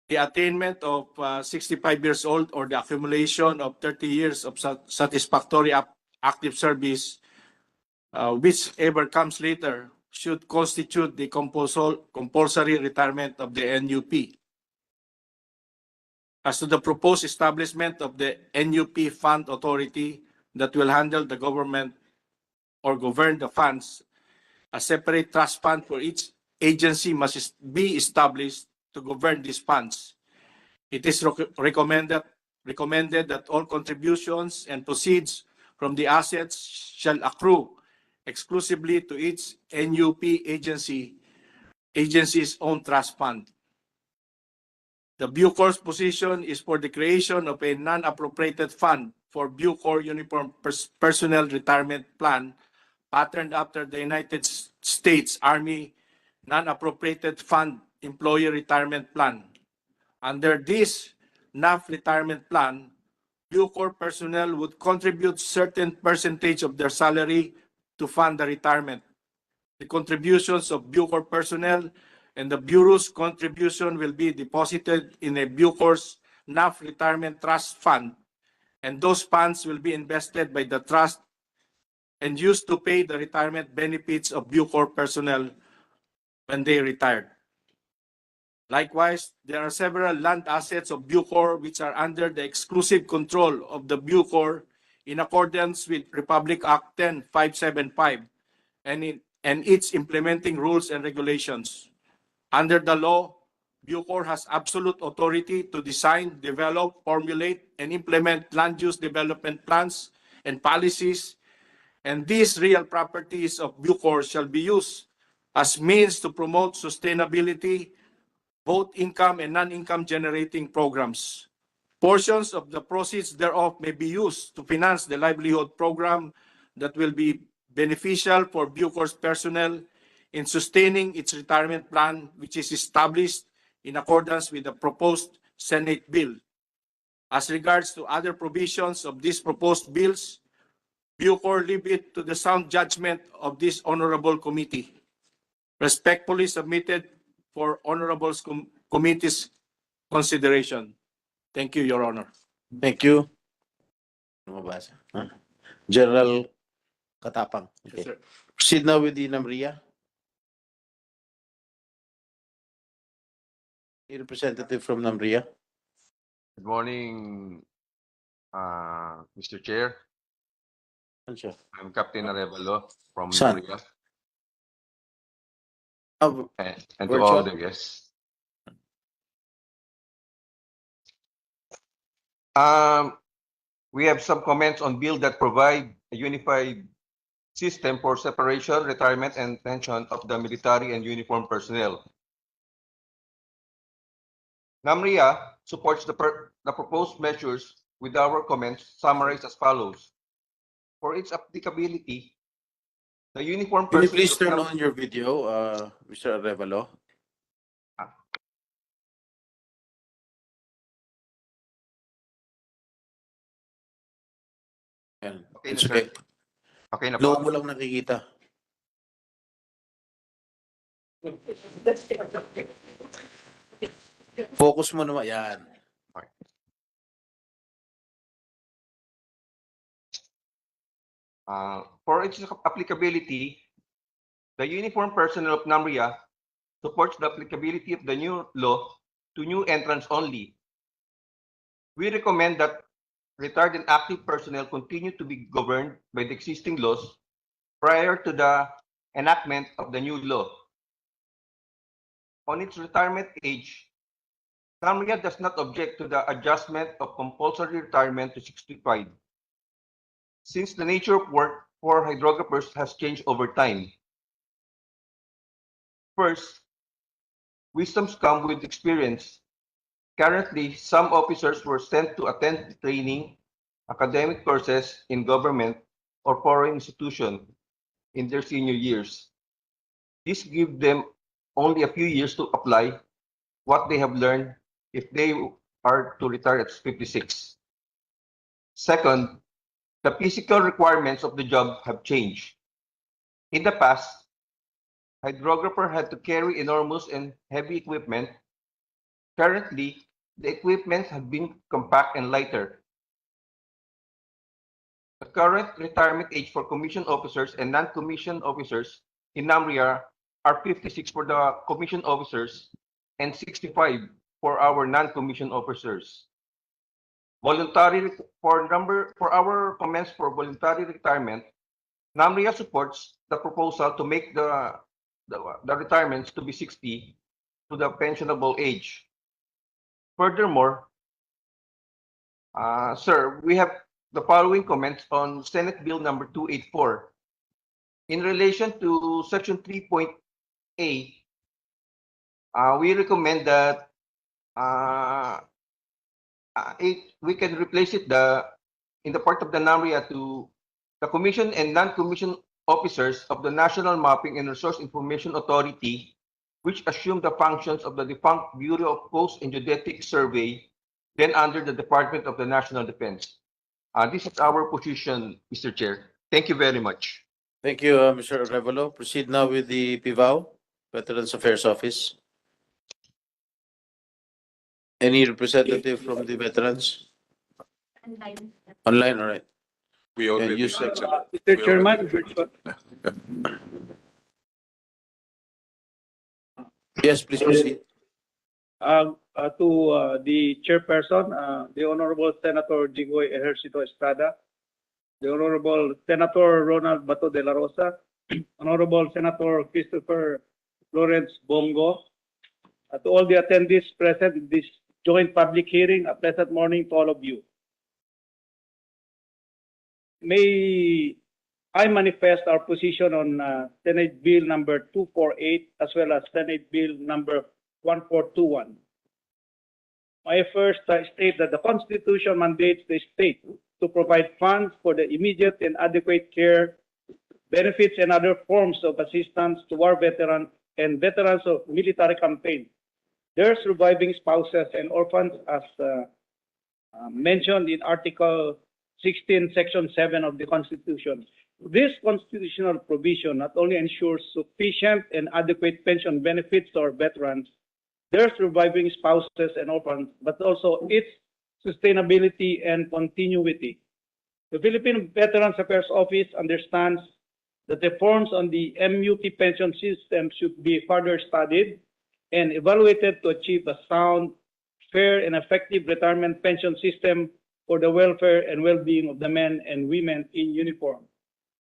the attainment of 65 years old or the accumulation of 30 years of satisfactory active service, whichever comes later, should constitute the compulsory retirement of the NUP. As to the proposed establishment of the NUP Fund Authority that will handle the government or govern the funds, a separate trust fund for each agency must be established to govern these funds. It is recommended that all contributions and proceeds from the assets shall accrue exclusively to each NUP agency's own trust fund. The Bucor's position is for the creation of a non-appropriated fund for Bucor Uniform Personnel Retirement Plan, patterned after the United States Army Non-Appropriated Fund Employee Retirement Plan. Under this NAF retirement plan, Bucor personnel would contribute certain percentage of their salary to fund the retirement. The contributions of Bucor personnel and the Bureau's contribution will be deposited in a Bucor's NAF Retirement Trust Fund, and those funds will be invested by the trust and used to pay the retirement benefits of Bucor personnel when they retired. Likewise, there are several land assets of Bucor which are under the exclusive control of the Bucor in accordance with Republic Act 10575 and its implementing rules and regulations. Under the law, Bucor has absolute authority to design, develop, formulate, and implement land use development plans and policies, and these real properties of Bucor shall be used as means to promote sustainability, both income and non-income generating programs. Portions of the proceeds thereof may be used to finance the livelihood program that will be beneficial for Bucor's personnel in sustaining its retirement plan, which is established in accordance with the proposed Senate bill. As regards to other provisions of these proposed bills, Bucor leave it to the sound judgment of this honorable committee. Respectfully submitted for honorable committee's consideration. Thank you, Your Honor. Thank you. Mabasa. General Katapang. Yes, Okay. sir. Proceed now with the Namria. A representative from Namria. Good morning, Mr. Chair. Ano siya? I'm Captain Arevalo from Saan? Namria, Ah, and to all Virtual? the guests. We have some comments on bill that provide a unified system for separation, retirement, and pension of the military and uniformed personnel. Namria supports the proposed measures with our comments summarized as follows. For its applicability, the uniformed Can you personnel please turn on your video, Mr. Arevalo? Yan. Okay It's na, sir. okay. Okay na Loob po. mo lang nakikita. Focus mo naman. Yan. For its applicability, the uniformed personnel of Namria supports the applicability of the new law to new entrants only. We recommend that retired and active personnel continue to be governed by the existing laws prior to the enactment of the new law. On its retirement age, Namria does not object to the adjustment of compulsory retirement to 65, since the nature of work for hydrographers has changed over time. First, wisdoms come with experience. Currently, some officers were sent to attend training, academic courses in government or foreign institution in their senior years. This gives them only a few years to apply what they have learned if they are to retire at 56. Second, the physical requirements of the job have changed. In the past, hydrographer had to carry enormous and heavy equipment. Currently, the equipment has been compact and lighter. The current retirement age for commissioned officers and non-commissioned officers in Namria are 56 for the commissioned officers and 65 for our non-commissioned officers. For our comments for voluntary retirement, Namria supports the proposal to make the retirements to be 60 to the pensionable age. Furthermore, sir, we have the following comments on Senate Bill number 284. In relation to Section 3.A, we recommend that we can replace it in the part of the Namria to the commission and non-commissioned officers of the National Mapping and Resource Information Authority, which assume the functions of the defunct Bureau of Coast and Geodetic Survey, then under the Department of the National Defense. This is our position, Mr. Chair. Thank you very much. Thank you, Mr. Arevalo. Proceed now with the PIVAO, Veterans Affairs Office. Any representative from the veterans? Online, all right. We already you said- answered. Mr. Chairman, Yes, please proceed. to the chairperson, the Honorable Senator Jinggoy Ejercito Estrada, the Honorable Senator Ronald Bato de la Rosa, Honorable Senator Christopher Lawrence Bongo, to all the attendees present in this joint public hearing, a pleasant morning to all of you. May I manifest our position on Senate Bill number 248 as well as Senate Bill number 1421. I first state that the Constitution mandates the state to provide funds for the immediate and adequate care, benefits, and other forms of assistance to war veterans and veterans of military campaign, their surviving spouses and orphans as mentioned in Article 16, Section 7 of the Constitution. This constitutional provision not only ensures sufficient and adequate pension benefits to our veterans, their surviving spouses and orphans, but also its sustainability and continuity. The Philippine Veterans Affairs Office understands that reforms on the MUP pension system should be further studied and evaluated to achieve a sound, fair, and effective retirement pension system for the welfare and well-being of the men and women in uniform.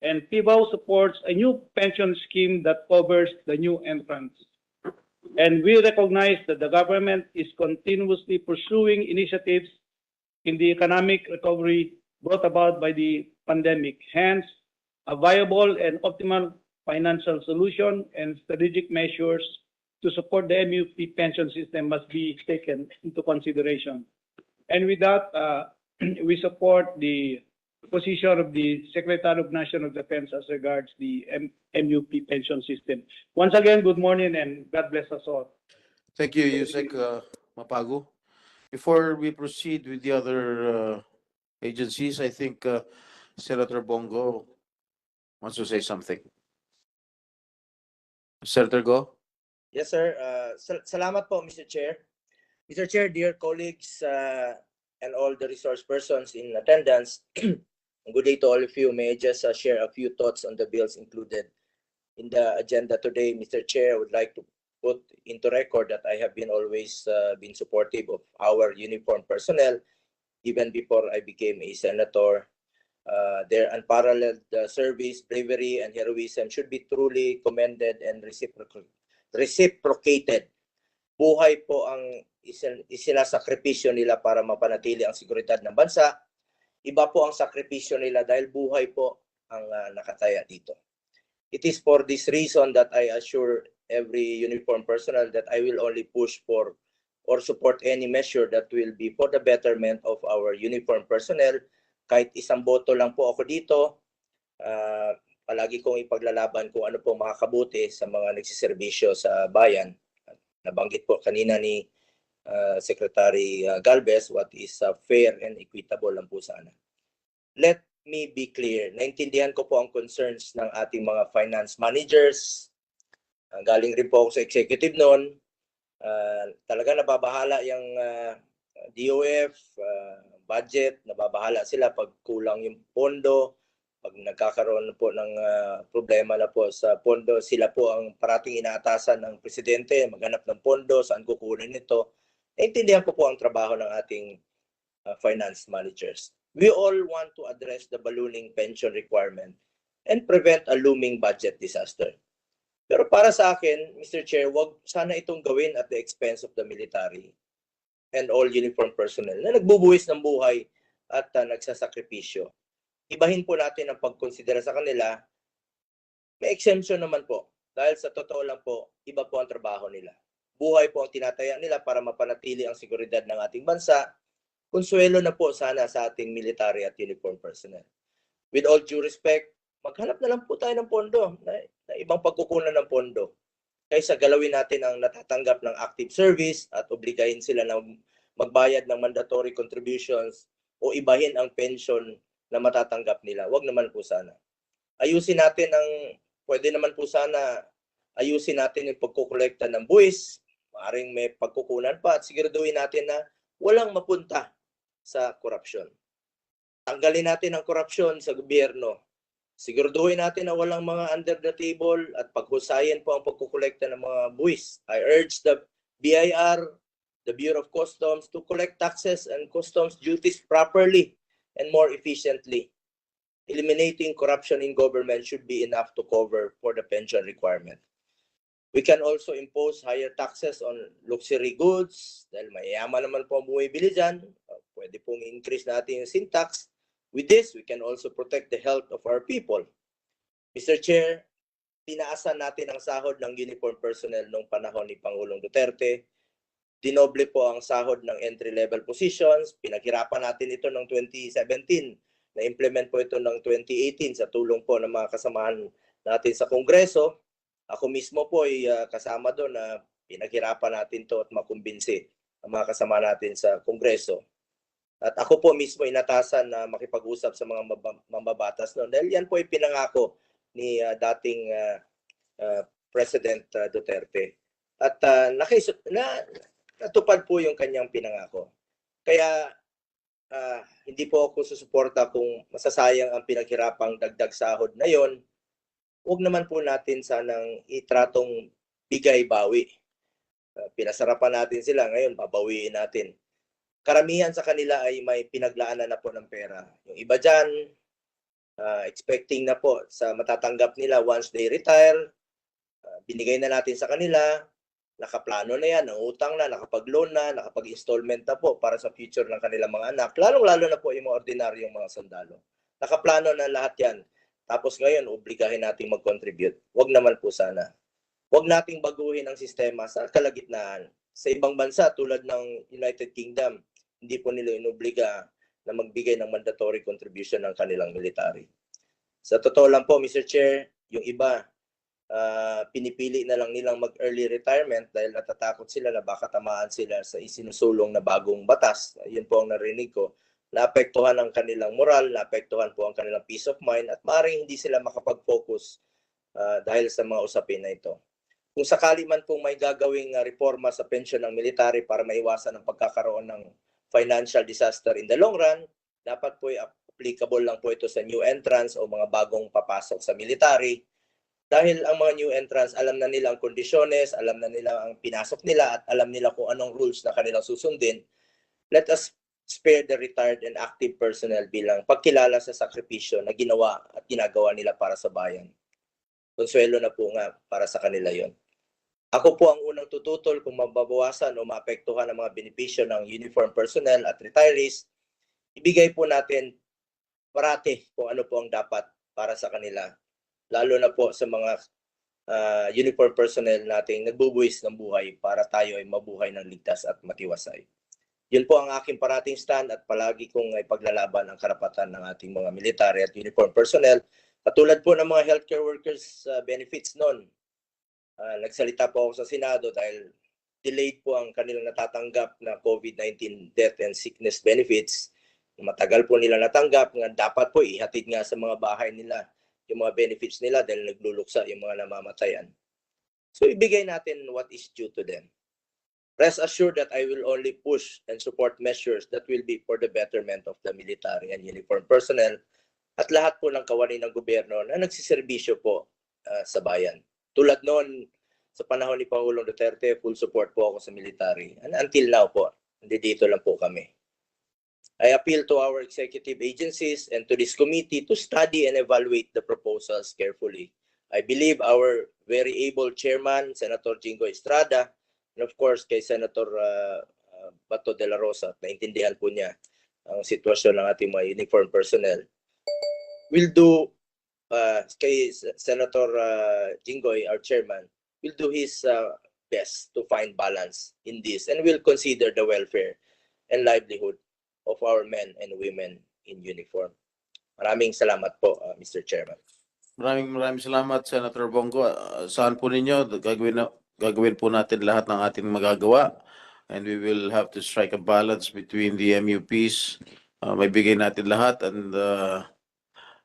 And PIVAO supports a new pension scheme that covers the new entrants. And we recognize that the government is continuously pursuing initiatives in the economic recovery brought about by the pandemic. Hence, a viable and optimal financial solution and strategic measures to support the MUP pension system must be taken into consideration. And with that, we support the position of the Secretary of National Defense as regards the MUP pension system. Once again, good morning and God bless us all. Thank you, Yusek Mapago. Before we proceed with the other agencies, I think Senator Bongo wants to say something. Senator Go? Yes, sir. Salamat po, Mr. Chair. Mr. Chair, dear colleagues and all the resource persons in attendance, good day to all of you. May I just share a few thoughts on the bills included in the agenda today. Mr. Chair, I would like to put into record that I have been always been supportive of our uniformed personnel even before I became a senator. Their unparalleled service, bravery, and heroism should be truly commended and reciprocated. Buhay po ang isinasakripisyo nila para mapanatili ang seguridad ng bansa. Iba po ang sakripisyo nila dahil buhay po ang nakataya dito. It is for this reason that I assure every uniformed personnel that I will only push for or support any measure that will be for the betterment of our uniformed personnel. Kahit isang boto lang po ako dito, palagi kong ipaglalaban kung ano po makakabuti sa mga nagsiservisyo sa bayan. Nabanggit po kanina ni Secretary Galvez what is fair and equitable lang po sana. Let me be clear, naintindihan ko po ang concerns ng ating mga finance managers. Galing rin po ako sa executive noon. Talaga nababahala yung DOF, budget, nababahala sila pag kulang yung pondo, pag nagkakaroon po ng problema na po sa pondo, sila po ang parating inaatasan ng presidente, maghanap ng pondo, saan kukunin ito. Naintindihan ko po ang trabaho ng ating finance managers. We all want to address the ballooning pension requirement and prevent a looming budget disaster. Pero para sa akin, Mr. Chair, wag sana itong gawin at the expense of the military and all uniformed personnel na nagbubuwis ng buhay at nagsasakripisyo. Ibahin po natin ang pagkonsidera sa kanila. May exemption naman po. Dahil sa totoo lang po, iba po ang trabaho nila. Buhay po ang tinataya nila para mapanatili ang seguridad ng ating bansa. Konsuelo na po sana sa ating military at uniformed personnel. With all due respect, maghanap na lang po tayo ng pondo, na ibang pagkukunan ng pondo. Kaysa galawin natin ang natatanggap ng active service at obligahin sila na magbayad ng mandatory contributions o ibahin ang pension na matatanggap nila. Wag naman po sana. Ayusin natin pwede naman po sana, ayusin natin yung pagkukolekta ng buwis. Maaring may pagkukunan pa at siguraduhin natin na walang mapunta sa korupsyon. Tanggalin natin ang korupsyon sa gobyerno. Siguraduhin natin na walang mga under the table at paghusayin po ang pagkukolekta ng mga buwis. I urge the BIR, the Bureau of Customs to collect taxes and customs duties properly and more efficiently. eliminating corruption in government should be enough to cover for the pension requirement. We can also impose higher taxes on luxury goods dahil mayayaman naman po ang bumibili dyan. Pwede pong increase natin yung sin tax. With this, we can also protect the health of our people. Mr. Chair, tinaasan natin ang sahod ng uniform personnel noong panahon ni Pangulong Duterte. Dinoble po ang sahod ng entry-level positions. Pinaghirapan natin ito noong 2017. Na-implement po ito ng 2018 sa tulong po ng mga kasamahan natin sa Kongreso. Ako mismo po ay kasama doon na pinaghirapan natin to at makumbinsi ang mga kasama natin sa Kongreso. At ako po mismo inatasan na makipag-usap sa mga mambabatas noon. Dahil yan po ay pinangako ni dating President Duterte. At natupad po yung kanyang pinangako. Kaya hindi po ako susuporta kung masasayang ang pinaghirapang dagdag sahod na yon. Huwag naman po natin sanang itratong bigay-bawi. Pinasarapan natin sila, ngayon babawiin natin. Karamihan sa kanila ay may pinaglaanan na po ng pera. Yung iba dyan, expecting na po sa matatanggap nila once they retire, binigay na natin sa kanila, nakaplano na yan, utang na, nakapag-loan na, nakapag-installment na po para sa future ng kanilang mga anak. Lalong-lalo na po yung mga ordinaryong mga sundalo. Nakaplano na lahat yan. Tapos ngayon, obligahin nating mag-contribute. Huwag naman po sana. Huwag nating baguhin ang sistema sa kalagitnaan. Sa ibang bansa, tulad ng United Kingdom, hindi po nila inobliga na magbigay ng mandatory contribution ng kanilang military. Sa totoo lang po, Mr. Chair, yung iba, pinipili na lang nilang mag-early retirement dahil natatakot sila na baka tamaan sila sa isinusulong na bagong batas. Yun po ang narinig ko. Naapektuhan ang kanilang moral, naapektuhan po ang kanilang peace of mind at maaaring hindi sila makapag-focus dahil sa mga usapin na ito. Kung sakali man pong may gagawing reforma sa pensyon ng military para maiwasan ang pagkakaroon ng financial disaster in the long run, dapat po applicable lang po ito sa new entrants o mga bagong papasok sa military. Dahil ang mga new entrants, alam na nila ang kondisyones, alam na nila ang pinasok nila at alam nila kung anong rules na kanilang susundin. Let us spare the retired and active personnel bilang pagkilala sa sakripisyo na ginawa at ginagawa nila para sa bayan. Konsuelo na po nga para sa kanila yon. Ako po ang unang tututol kung mababawasan o maapektuhan ang mga benepisyo ng uniform personnel at retirees. Ibigay po natin parati kung ano po ang dapat para sa kanila. Lalo na po sa mga uniform personnel nating nagbubuwis ng buhay para tayo ay mabuhay ng ligtas at matiwasay. Yun po ang aking parating stand at palagi kong ipaglalaban ang karapatan ng ating mga military at uniform personnel. Katulad po ng mga healthcare workers benefits noon. Nagsalita po ako sa Senado dahil delayed po ang kanilang natatanggap na COVID-19 death and sickness benefits. Matagal po nila natanggap, nga dapat po ihatid nga sa mga bahay nila yung mga benefits nila dahil nagluluksa yung mga namamatayan. So ibigay natin what is due to them. Rest assured that I will only push and support measures that will be for the betterment of the military and uniform personnel at lahat po ng kawani ng gobyerno na nagsiservisyo po sa bayan. Tulad noon, sa panahon ni Pangulong Duterte, full support po ako sa military. And until now po, dito lang po kami. I appeal to our executive agencies and to this committee to study and evaluate the proposals carefully. I believe our very able chairman, Senator Jingo Estrada, and of course kay Senator Bato de la Rosa, naintindihan po niya ang sitwasyon ng ating mga uniform personnel, will do, kay Senator Jinggoy, our chairman, will do his best to find balance in this and will consider the welfare and livelihood of our men and women in uniform. Maraming salamat po, Mr. Chairman. Maraming salamat, Senator Bongo. Saan po ninyo, gagawin po natin lahat ng ating magagawa and we will have to strike a balance between the MUPs. May bigay natin lahat and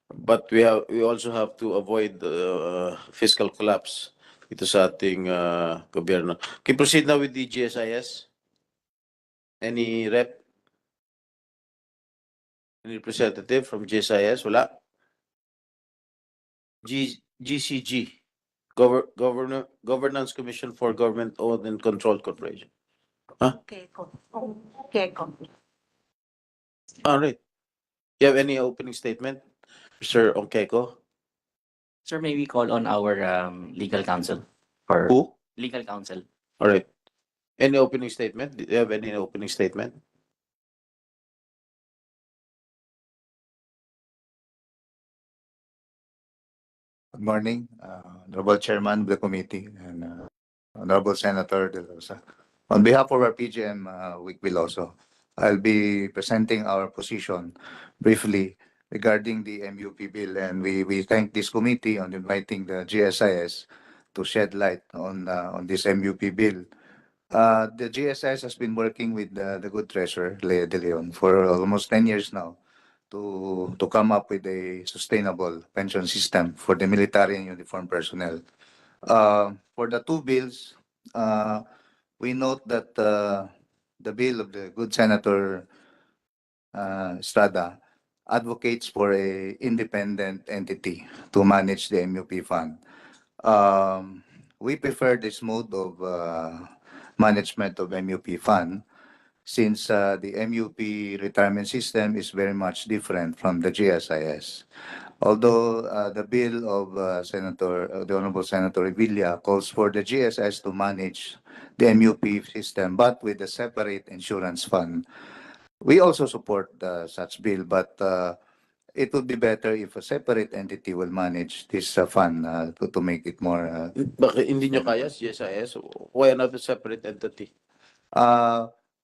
but we also have to avoid fiscal collapse ito sa ating gobyerno. Can you proceed now with the GSIS? Any rep? Any representative from GSIS? Wala? GCG, Governance Commission for Government Owned and Controlled Corporation. Huh? Okay. All right. You have any opening statement? Mr. Ongkeko? Sir, may we call on our legal counsel for Who? legal counsel? All right. Any opening statement? Do you have any opening statement? Good morning, Honorable Chairman of the committee and Honorable Senator De La Rosa. On behalf of our PGM, Week Biloso, I'll be presenting our position briefly regarding the MUP bill, and we thank this committee on inviting the GSIS to shed light on this MUP bill. The GSIS has been working with the good treasurer, Lea De Leon, for almost 10 years now to come up with a sustainable pension system for the military and uniformed personnel. For the two bills, we note that the bill of the good Senator Estrada advocates for a independent entity to manage the MUP fund. We prefer this mode of management of MUP fund since the MUP retirement system is very much different from the GSIS. Although the bill of the Honorable Senator Revilla calls for the GSIS to manage the MUP system, but with a separate insurance fund. We also support such bill, but it would be better if a separate entity will manage this fund to make it more. Bakit hindi nyo kaya, GSIS? Why not a separate entity?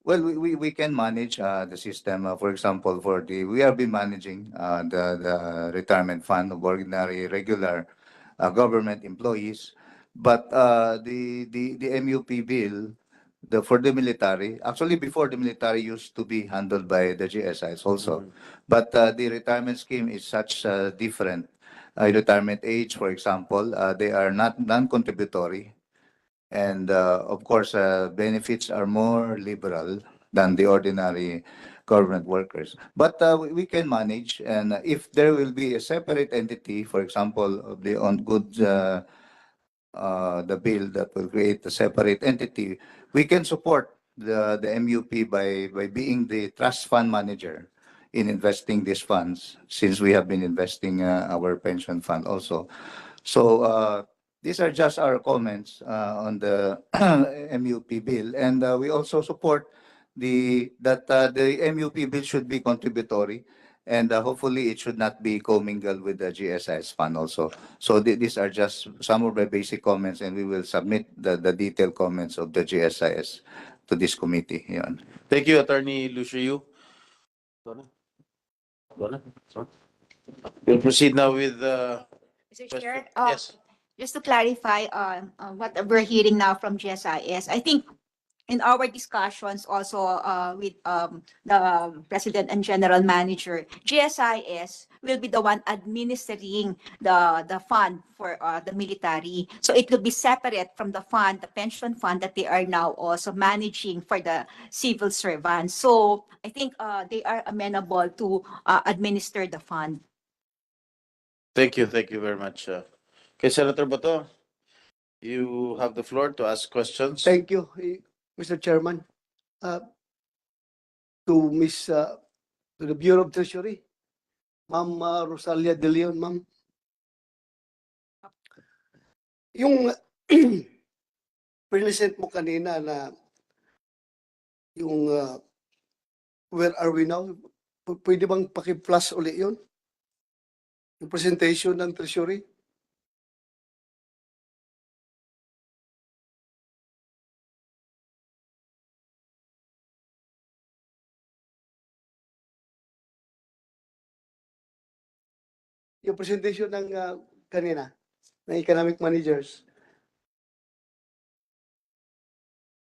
Well, we can manage the system. For example, we have been managing the retirement fund of ordinary regular government employees, but the MUP bill, for the military, actually before the military used to be handled by the GSIs also, but the retirement scheme is such different. Retirement age, for example, they are not non-contributory. And of course, benefits are more liberal than the ordinary government workers. But we can manage, and if there will be a separate entity, for example, of the on goods, the bill that will create a separate entity, we can support the MUP by being the trust fund manager in investing these funds, since we have been investing our pension fund also. So these are just our comments on the MUP bill, and we also support that the MUP bill should be contributory, and hopefully it should not be commingled with the GSIS fund also. So these are just some of the basic comments, and we will submit the detailed comments of the GSIS to this committee. Yan. Thank you, Attorney Lucio. We'll proceed now with Mr. question. Chair, Yes. just to clarify what we're hearing now from GSIS, I think in our discussions also with the President and General Manager, GSIS will be the one administering the fund for the military. So it will be separate from the fund, the pension fund that they are now also managing for the civil servants. So I think they are amenable to administer the fund. Thank you very much. Okay, Senator Bato, you have the floor to ask questions. Thank you, Mr. Chairman. To to the Bureau of Treasury, Ma'am Rosalia De Leon, ma'am. Yung present mo kanina na yung where are we now? Pwede bang paki-plus uli yun? Yung presentation ng Treasury? Yung presentation ng kanina, ng economic managers.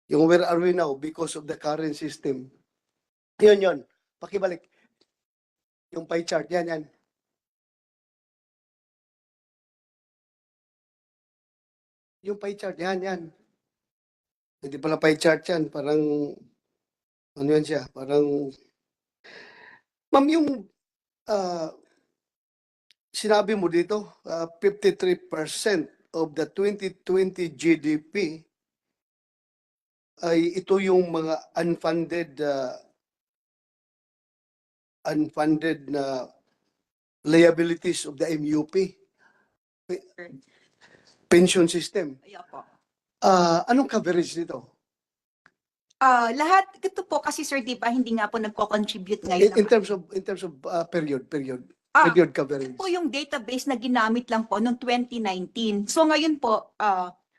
Yung where are we now because of the current system. Yun. Pakibalik. Yung pie chart, yan. Yung pie chart, yan. Hindi pala pie chart yan. Parang, ano yan siya? Parang, ma'am, yung sinabi mo dito, 53% of the 2020 GDP ay ito yung mga unfunded na liabilities of the MUP pension system. Ayan po. Anong coverage nito? Lahat ito po kasi sir, di ba, hindi nga po nagko-contribute ngayon. In terms of period Ah, coverage. Ito po yung database na ginamit lang po noong 2019. So ngayon po,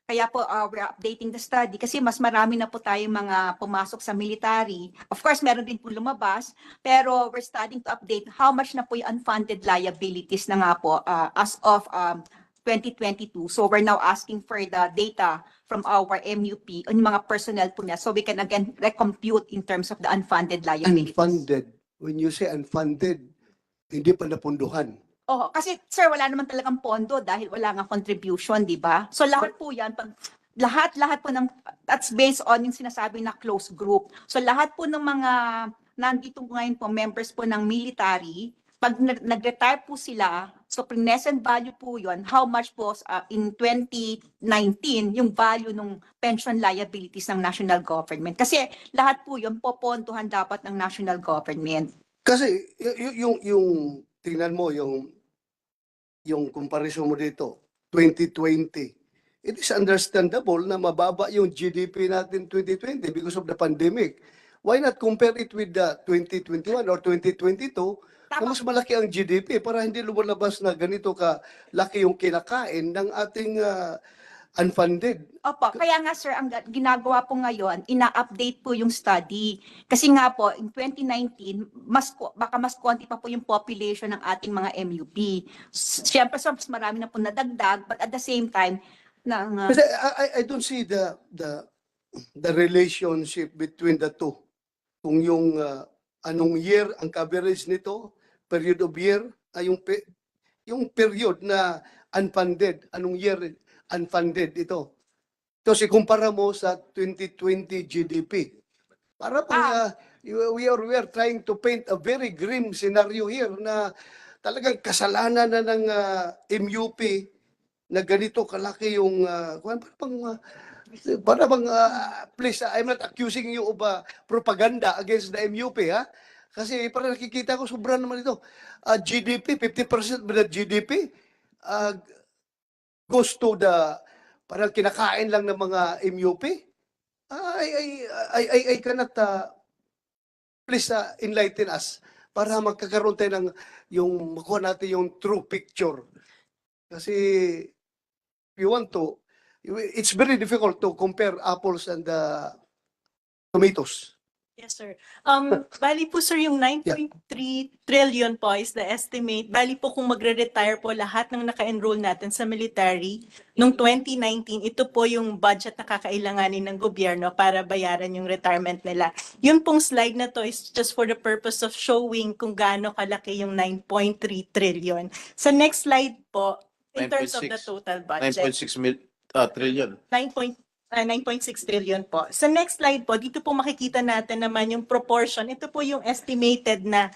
kaya po we're updating the study kasi mas marami na po tayong mga pumasok sa military. Of course, meron din po lumabas, pero we're starting to update how much na po yung unfunded liabilities na nga po as of 2022. So we're now asking for the data from our MUP on yung mga personnel po niya so we can again recompute in terms of the unfunded liabilities. Unfunded. When you say unfunded, hindi pa napunduhan. Oh, kasi sir, wala naman talagang pondo dahil wala nga contribution, di ba? So lahat po 'yan pag lahat po ng that's based on yung sinasabi na close group. So lahat po ng mga nandito ngayon po members po ng military, pag nag-retire po sila, so present value po 'yon, how much po in 2019 yung value ng pension liabilities ng national government. Kasi lahat po 'yon popondohan dapat ng national government. Kasi yung tingnan mo yung comparison mo dito 2020. It is understandable na mababa yung GDP natin 2020 because of the pandemic. Why not compare it with the 2021 or 2022 na mas malaki ang GDP para hindi lumalabas na ganito ka laki yung kinakain ng ating unfunded. Opo, kaya nga sir, ang ginagawa po ngayon, ina-update po yung study. Kasi nga po, in 2019, baka mas konti pa po yung population ng ating mga MUP. Siyempre, so, mas marami na po nadagdag, but at the same time, Kasi I don't see the relationship between the two. Kung yung anong year ang coverage nito, period of year, yung period na unfunded, anong year unfunded ito. Tapos ikumpara mo sa 2020 GDP. Para pang we are trying to paint a very grim scenario here na talagang kasalanan na ng MUP na ganito kalaki yung please, I'm not accusing you of propaganda against the MUP, ha? Kasi parang nakikita ko, sobra naman ito. GDP, 50% of the GDP goes to the, parang kinakain lang ng mga MUP. I cannot, please enlighten us para magkakaroon tayo ng, makuha natin yung true picture. Kasi, if you want to, it's very difficult to compare apples and tomatoes. Yes, sir. Bali po, sir, yung 9.3 trillion po is the estimate. Bali po kung magre-retire po lahat ng naka-enroll natin sa military, noong 2019, ito po yung budget na kakailanganin ng gobyerno para bayaran yung retirement nila. Yun pong slide na to is just for the purpose of showing kung gaano kalaki yung 9.3 trillion. Sa next slide po, in terms of the total budget. 9.6 trillion. 9.6 trillion po. Sa next slide po, dito po makikita natin naman yung proportion. Ito po yung estimated na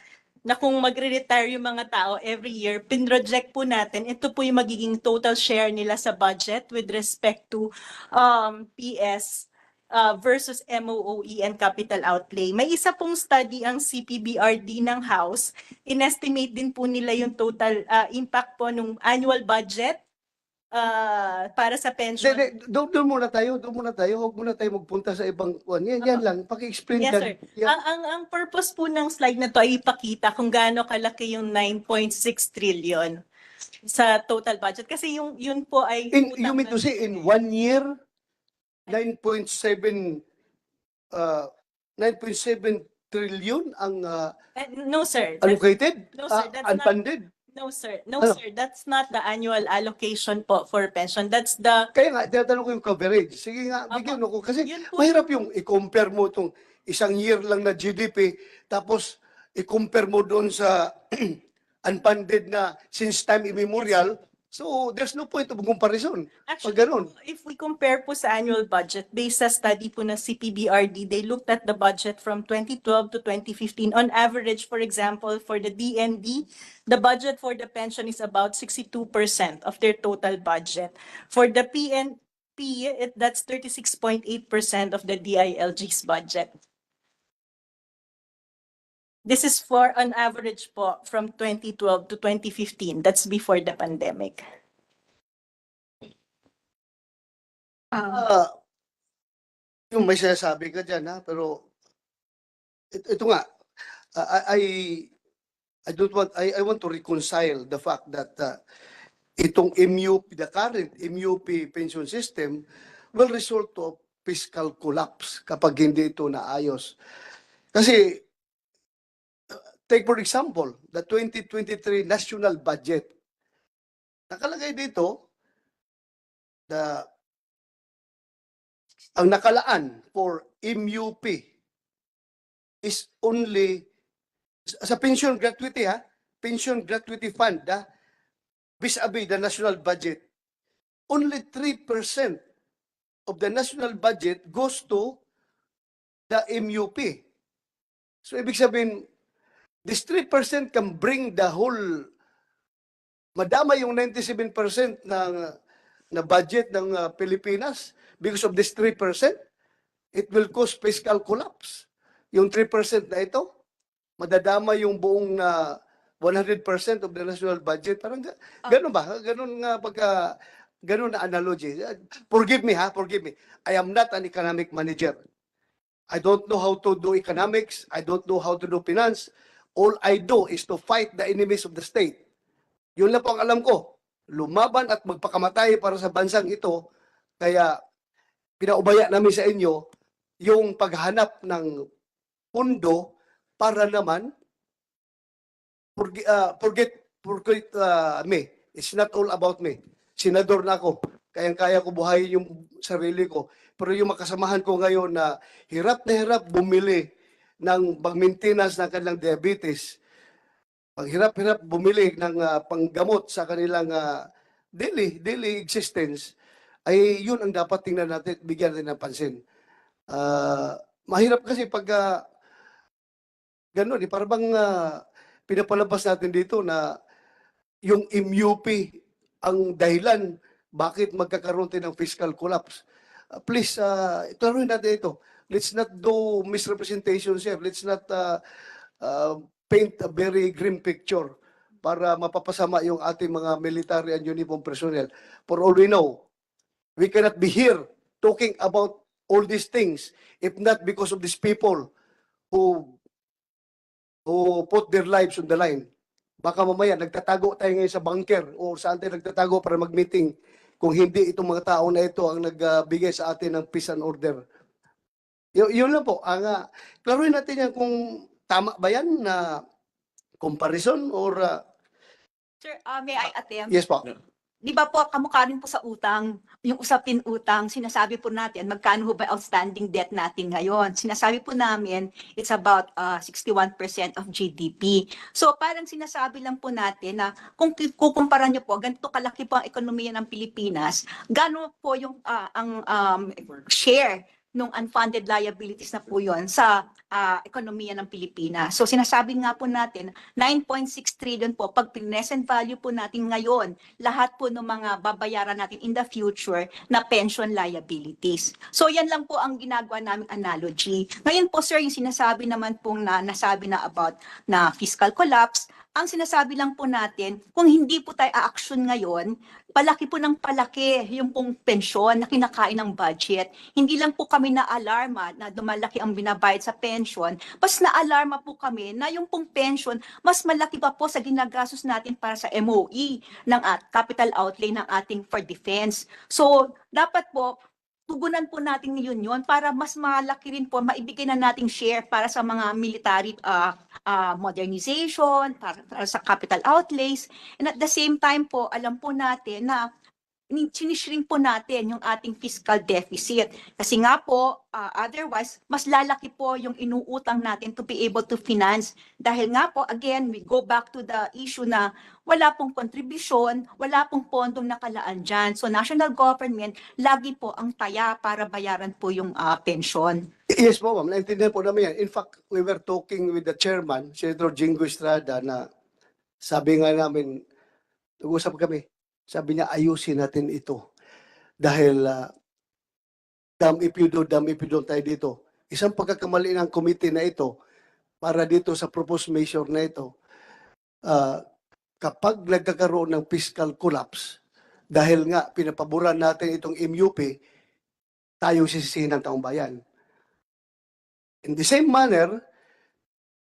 kung magre-retire yung mga tao every year, pinroject po natin, ito po yung magiging total share nila sa budget with respect to PS versus MOOE and capital outlay. May isa pong study ang CPBRD ng House. In-estimate din po nila yung total impact po ng annual budget para sa pension. Doon muna tayo. Huwag muna tayo magpunta sa ibang kuan. Yan lang, paki-explain Yes, sir. Ang purpose po ng slide na to ay ipakita kung gaano kalaki yung 9.6 trillion sa total budget. Kasi yun po ay... You mean to say in 1 year, 9.7 trillion ang no, sir. allocated? No, sir. That's unfunded? No, sir. No, sir. That's not the annual allocation po for pension. That's the... Kaya nga, tinatanong ko yung coverage. Sige nga, bigyan ako. Kasi mahirap yung i-compare mo itong isang year lang na GDP, tapos i-compare mo doon sa unfunded na since time immemorial. So, there's no point of comparison. Actually, if we compare po sa annual budget, based sa study po ng CPBRD, they looked at the budget from 2012 to 2015. On average, for example, for the DND, the budget for the pension is about 62% of their total budget. For the PNP, that's 36.8% of the DILG's budget. This is for an average po from 2012 to 2015. That's before the pandemic. Yung may sinasabi ka dyan, ha? Pero ito nga, I I don't want I want to reconcile the fact that itong MUP, the current MUP pension system will result to fiscal collapse kapag hindi ito naayos. Kasi take for example, the 2023 national budget. Nakalagay dito ang nakalaan for MUP is only sa pension gratuity, ha? Pension gratuity fund, ha? Vis-a-vis the national budget, only 3% of the national budget goes to the MUP. So ibig sabihin, this 3% can bring the whole, madama yung 97% na budget ng Pilipinas because of this 3%. It will cause fiscal collapse. Yung 3% na ito, madadama yung buong 100% of the national budget. Parang ganun ba? Ganun nga pagka ganun na analogy. Forgive me, ha? Forgive me. I am not an economic manager. I don't know how to do economics. I don't know how to do finance. All I do is to fight the enemies of the state. Yun lang po ang alam ko. Lumaban at magpakamatay para sa bansang ito. Kaya pinaubaya namin sa inyo yung paghanap ng pundo para naman forget me. It's not all about me. Senador na ako. Kayang-kaya ko buhayin yung sarili ko. Pero yung makasamahan ko ngayon na hirap bumili ng pag-maintenance ng kanilang diabetes, paghirap-hirap bumili ng panggamot sa kanilang daily existence, ay yun ang dapat tingnan natin, bigyan natin ng pansin. Mahirap kasi pag ganun, para bang pinapalabas natin dito na yung MUP ang dahilan bakit magkakaroon tayo ng fiscal collapse. Please, ituloy natin ito. Let's not do misrepresentations here. Let's not paint a very grim picture para mapapasama yung ating mga military and uniform personnel. For all we know, we cannot be here talking about all these things if not because of these people who put their lives on the line. Baka mamaya nagtatago tayo ngayon sa bunker o saan tayo nagtatago para mag-meeting kung hindi itong mga tao na ito ang nagbigay sa atin ng peace and order. Yun lang po. Klaruhin natin yan kung tama ba yan na comparison or... Sir, may I attempt? Yes po. Di ba po, kamukha rin po sa utang, yung usapin utang, sinasabi po natin, magkano ho ba outstanding debt natin ngayon? Sinasabi po namin, it's about 61% of GDP. So parang sinasabi lang po natin na kung kukumpara nyo po, ganito kalaki po ang ekonomiya ng Pilipinas, gano'n po yung share ng unfunded liabilities na po yun sa ekonomiya ng Pilipinas. So sinasabi nga po natin, 9.6 trillion po, pag present value po natin ngayon, lahat po ng mga babayaran natin in the future na pension liabilities. So yan lang po ang ginagawa naming analogy. Ngayon po sir, yung sinasabi naman pong nasabi na about na fiscal collapse, ang sinasabi lang po natin, kung hindi po tayo a-action ngayon, palaki po ng palaki yung pong pensyon na kinakain ng budget. Hindi lang po kami na-alarma na dumalaki ang binabayad sa pension, mas na-alarma po kami na yung pong pension, mas malaki pa po sa ginagastos natin para sa MOE ng capital outlay ng ating for defense. So, dapat po, tugunan po natin ngayon yun para mas malaki rin po, maibigay na nating share para sa mga military modernization, para sa capital outlays. And at the same time po, alam po natin na sinishrink po natin yung ating fiscal deficit. Kasi nga po, otherwise, mas lalaki po yung inuutang natin to be able to finance. Dahil nga po, again, we go back to the issue na wala pong kontribusyon, wala pong pondong nakalaan dyan. So national government, lagi po ang taya para bayaran po yung pensyon. Yes po, ma'am. Naintindihan po namin yan. In fact, we were talking with the chairman, Senator Jingo Estrada, na sabi nga namin, nag-usap kami, sabi niya, ayusin natin ito. Dahil, damn if you do, damn if you don't tayo dito. Isang pagkakamali ng committee na ito, para dito sa proposed measure na ito, kapag nagkakaroon ng fiscal collapse, dahil nga pinapaboran natin itong MUP, tayo sisisihin ng taong bayan. In the same manner,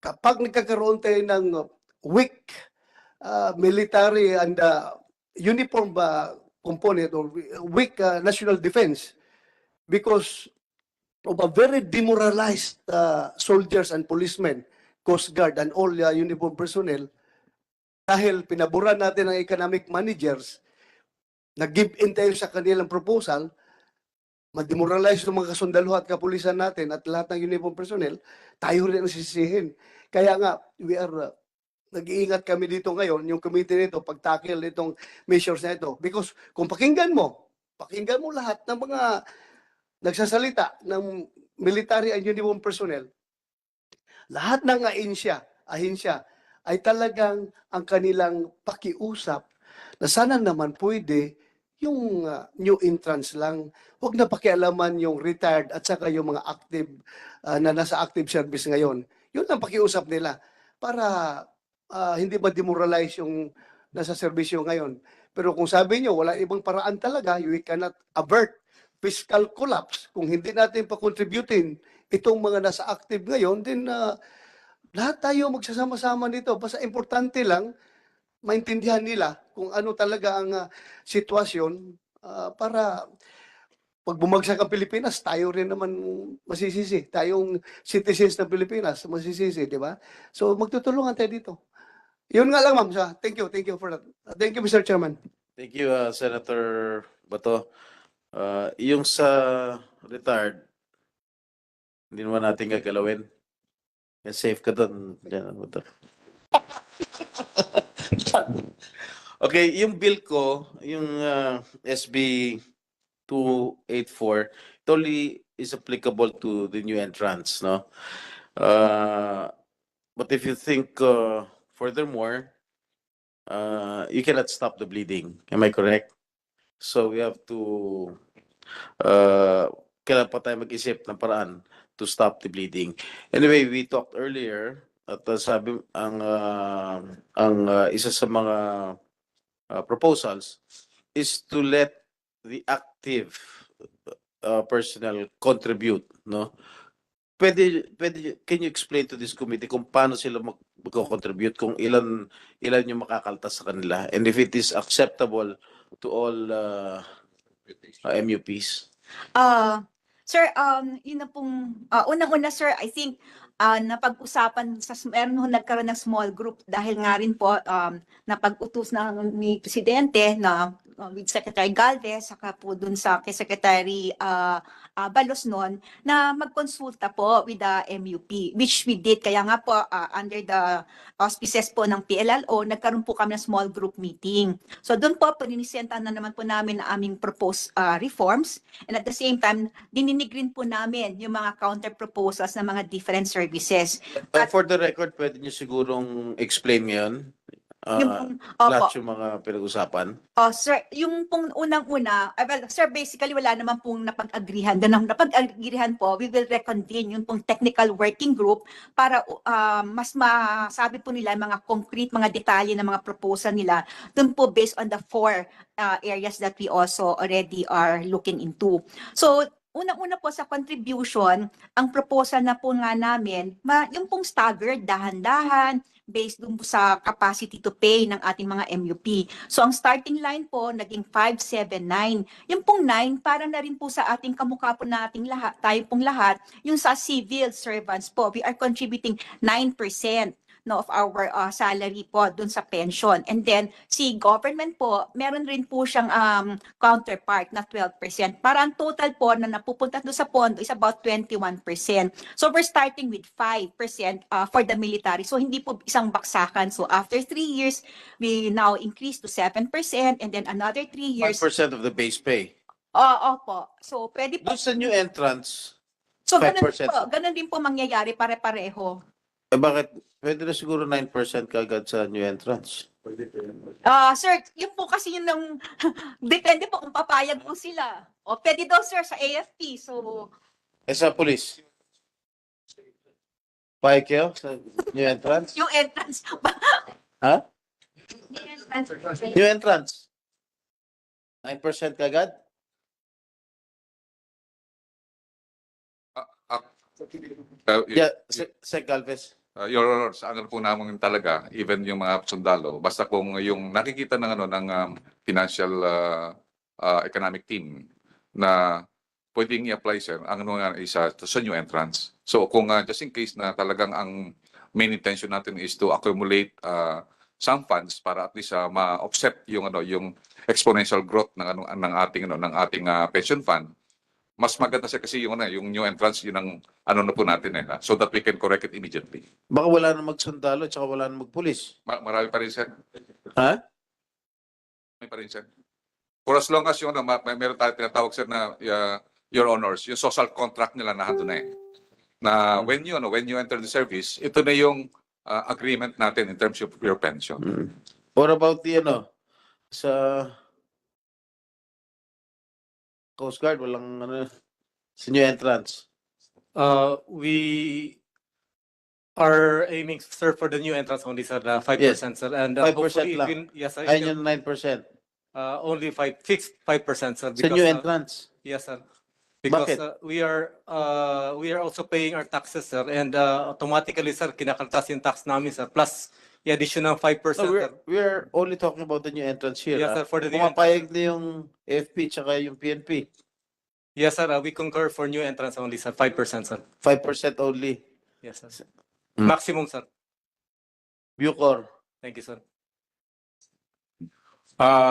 kapag nagkakaroon tayo ng weak military and uniform component or weak national defense because of a very demoralized soldiers and policemen, Coast Guard and all uniform personnel, dahil pinaboran natin ang economic managers, nag-give in tayo sa kanilang proposal, ma-demoralize ng mga kasundalo at kapulisan natin at lahat ng uniform personnel, tayo rin ang sisihin. Kaya nga, we are nag-iingat kami dito ngayon, yung committee nito, pag-tackle nitong measures na ito. Because kung pakinggan mo lahat ng mga nagsasalita ng military and uniform personnel, lahat ng ahensya ay talagang ang kanilang pakiusap na sana naman pwede yung new entrants lang. Huwag na pakialaman yung retired at saka yung mga active na nasa active service ngayon. Yun ang pakiusap nila para hindi ma-demoralize yung nasa serbisyo ngayon. Pero kung sabi nyo, wala ibang paraan talaga, we cannot avert fiscal collapse. Kung hindi natin pa-contributin itong mga nasa active ngayon, then lahat tayo magsasama-sama nito. Basta importante lang, maintindihan nila kung ano talaga ang sitwasyon para pag bumagsak ang Pilipinas, tayo rin naman masisisi. Tayong citizens ng Pilipinas, masisisi, di ba? So magtutulungan tayo dito. Yun nga lang, ma'am. Thank you for that. Thank you, Mr. Chairman. Thank you, Senator Bato. Yung sa retired, hindi naman natin gagalawin. Safe ka doon. Bato. Okay, yung bill ko, yung SB 284, it only is applicable to the new entrants, no? But if you think furthermore, you cannot stop the bleeding. Am I correct? So we have to kailan pa tayo mag-isip ng paraan to stop the bleeding. Anyway, we talked earlier at sabi ang isa sa mga proposals is to let the active personnel contribute, no? Pwede, can you explain to this committee kung paano sila mag-contribute, kung ilan yung makakaltas sa kanila, and if it is acceptable to all MUPs? Sir, yun na pong, unang-una sir, I think, napag-usapan, meron ho nagkaroon ng small group dahil nga rin po, napag-utos ni Presidente na with Secretary Galvez, saka po dun sa kay Secretary Balos noon, na magkonsulta po with the MUP, which we did. Kaya nga po, under the auspices po ng PLLO, nagkaroon po kami ng small group meeting. So doon po, paninisenta na naman po namin ang aming proposed reforms. And at the same time, dininig rin po namin yung mga counter proposals ng mga different services. For the record, pwede nyo sigurong explain ngayon Yung lahat yung mga pinag-usapan? Sir, yung pong unang-una, well, sir, basically wala naman pong napag-agrihan. Doon napag-agrihan po, we will reconvene yung pong technical working group para mas masabi po nila mga concrete, mga detalye ng mga proposal nila. Doon po based on the 4 areas that we also already are looking into. So, unang-una po sa contribution, ang proposal na po nga namin, yung pong staggered, dahan-dahan, based dun po sa capacity to pay ng ating mga MUP. So ang starting line po, naging 579. Yung pong 9, para na rin po sa ating kamukha po nating lahat, tayo pong lahat, yung sa civil servants po, we are contributing 9%. No, of our salary po dun sa pension. And then, si government po, meron rin po siyang counterpart na 12%. Para ang total po na napupunta doon sa pondo is about 21%. So, we're starting with 5% for the military. So, hindi po isang baksakan. So, after 3 years, we now increase to 7% and then another 3 years. 5% of the base pay? Opo. So, pwede po. Doon sa new entrants, So, 5%. ganun din po mangyayari pare-pareho. Bakit? Pwede na siguro 9% kagad sa new entrants. Sir, yun po kasi yun ng depende po kung papayag po sila. O pwede daw sir sa AFP. So Sa police? Payag kayo sa new entrance? Yung entrance. Ha? New entrance. 9% kagad? Yeah, Sec Galvez. Your Honor, sa ano po namin talaga, even yung mga sundalo, basta kung yung nakikita ng ano ng financial economic team na pwedeng i-apply sir, ang ano nga isa sa new entrance. So kung just in case na talagang ang main intention natin is to accumulate some funds para at least ma-offset yung ano yung exponential growth ng ano ng ating pension fund. Mas maganda siya kasi yung new entrance yun ang ano na po natin so that we can correct it immediately. Baka wala na magsundalo at wala na magpulis. Marami pa rin sir. Ha? Marami pa rin sir. For as long as yung meron tayo tinatawag sir na your honors, yung social contract nila na handun na na when you enter the service, ito na yung agreement natin in terms of your pension. What about the sa Coast Guard, walang sa new entrance? We are aiming, sir, for the new entrance only, sir, 5%, Yes. sir. And 5% hopefully, lang. yes, sir. Ayun yung 9%. Only fixed 5%, sir. Sa new entrance? Yes, sir. Because Bakit? we are also paying our taxes, sir, and automatically, sir, kinakaltas yung tax namin, sir, plus the additional 5%, No, sir. we're only talking about the new entrance here. Yes, sir, for the new Pumapayag na yung AFP tsaka yung PNP. Yes, sir, we concur for new entrance only, sir, 5%, sir. 5% only. Yes, sir. Mm. Maximum, sir. Bucor. Thank you, sir.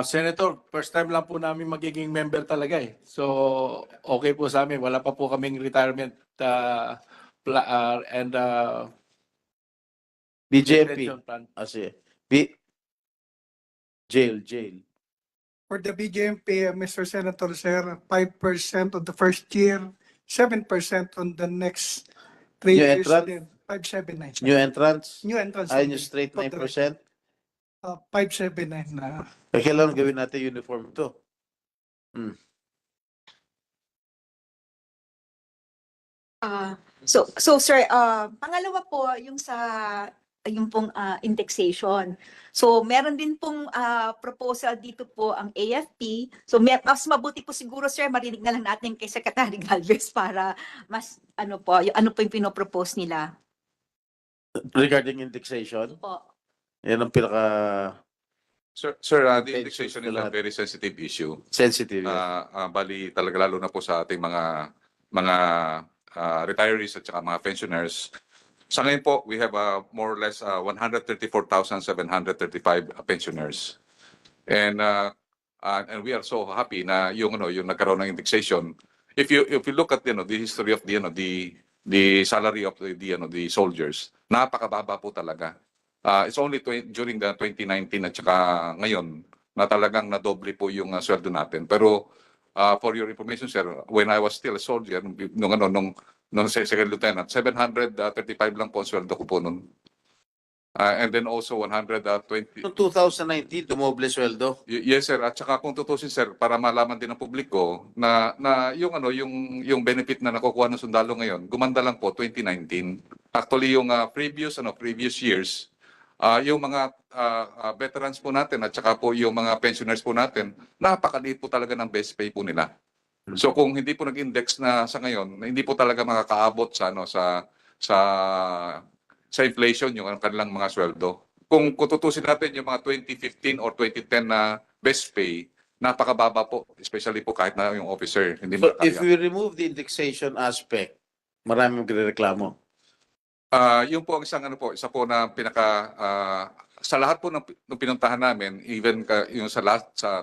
Senator, first time lang po namin magiging member talaga eh. So, okay po sa amin. Wala pa po kaming retirement and BJMP. retention plan. Sige. Jail. For the BJMP, Mr. Senator, sir, 5% on the first year, 7% on the next 3 New years. entrance? Then 579. sir. New entrance? New entrance. Ayun only. yung straight For the 9%? 579 na. Kailangan gawin natin uniform to. So sir, pangalawa po yung yung pong indexation. So meron din pong proposal dito po ang AFP. So mas mabuti po siguro sir marinig na lang natin kay Secretary Galvez para mas ano po yung pinopropose nila. Regarding indexation, Po. yan ang pinaka Sir, the Pensions indexation na is a lahat. very sensitive issue. sensitive. Bali talaga lalo na po sa ating mga retirees at saka mga pensioners. Sa ngayon po, we have more or less 134,735 pensioners. And we are so happy na yung nagkaroon ng indexation. If you look at the history of the salary of the soldiers, napakababa po talaga. It's only during the 2019 at saka ngayon na talagang nadoble po yung sweldo natin. Pero for your information, sir, when I was still a soldier, nung second lieutenant, 735 lang po ang sweldo ko po nun. And then also 120. Noong 2019, dumoble sweldo. Yes, sir. At saka kung tutusin, sir, para malaman din ng publiko na yung benefit na nakukuha ng sundalo ngayon, gumanda lang po 2019. Actually, yung previous years, yung mga veterans po natin at saka po yung mga pensioners po natin, napakaliit po talaga ng best pay po nila. So kung hindi po nag-index na sa ngayon, hindi po talaga makakaabot sa inflation yung kanilang mga sweldo. Kung tutusin natin yung mga 2015 or 2010 na best pay, napakababa po, especially po kahit na yung officer. Hindi So if makakaya. we remove the indexation aspect, maraming magrereklamo. Yung po ang isa po na pinaka sa lahat po ng pinuntahan namin, even yung sa lahat sa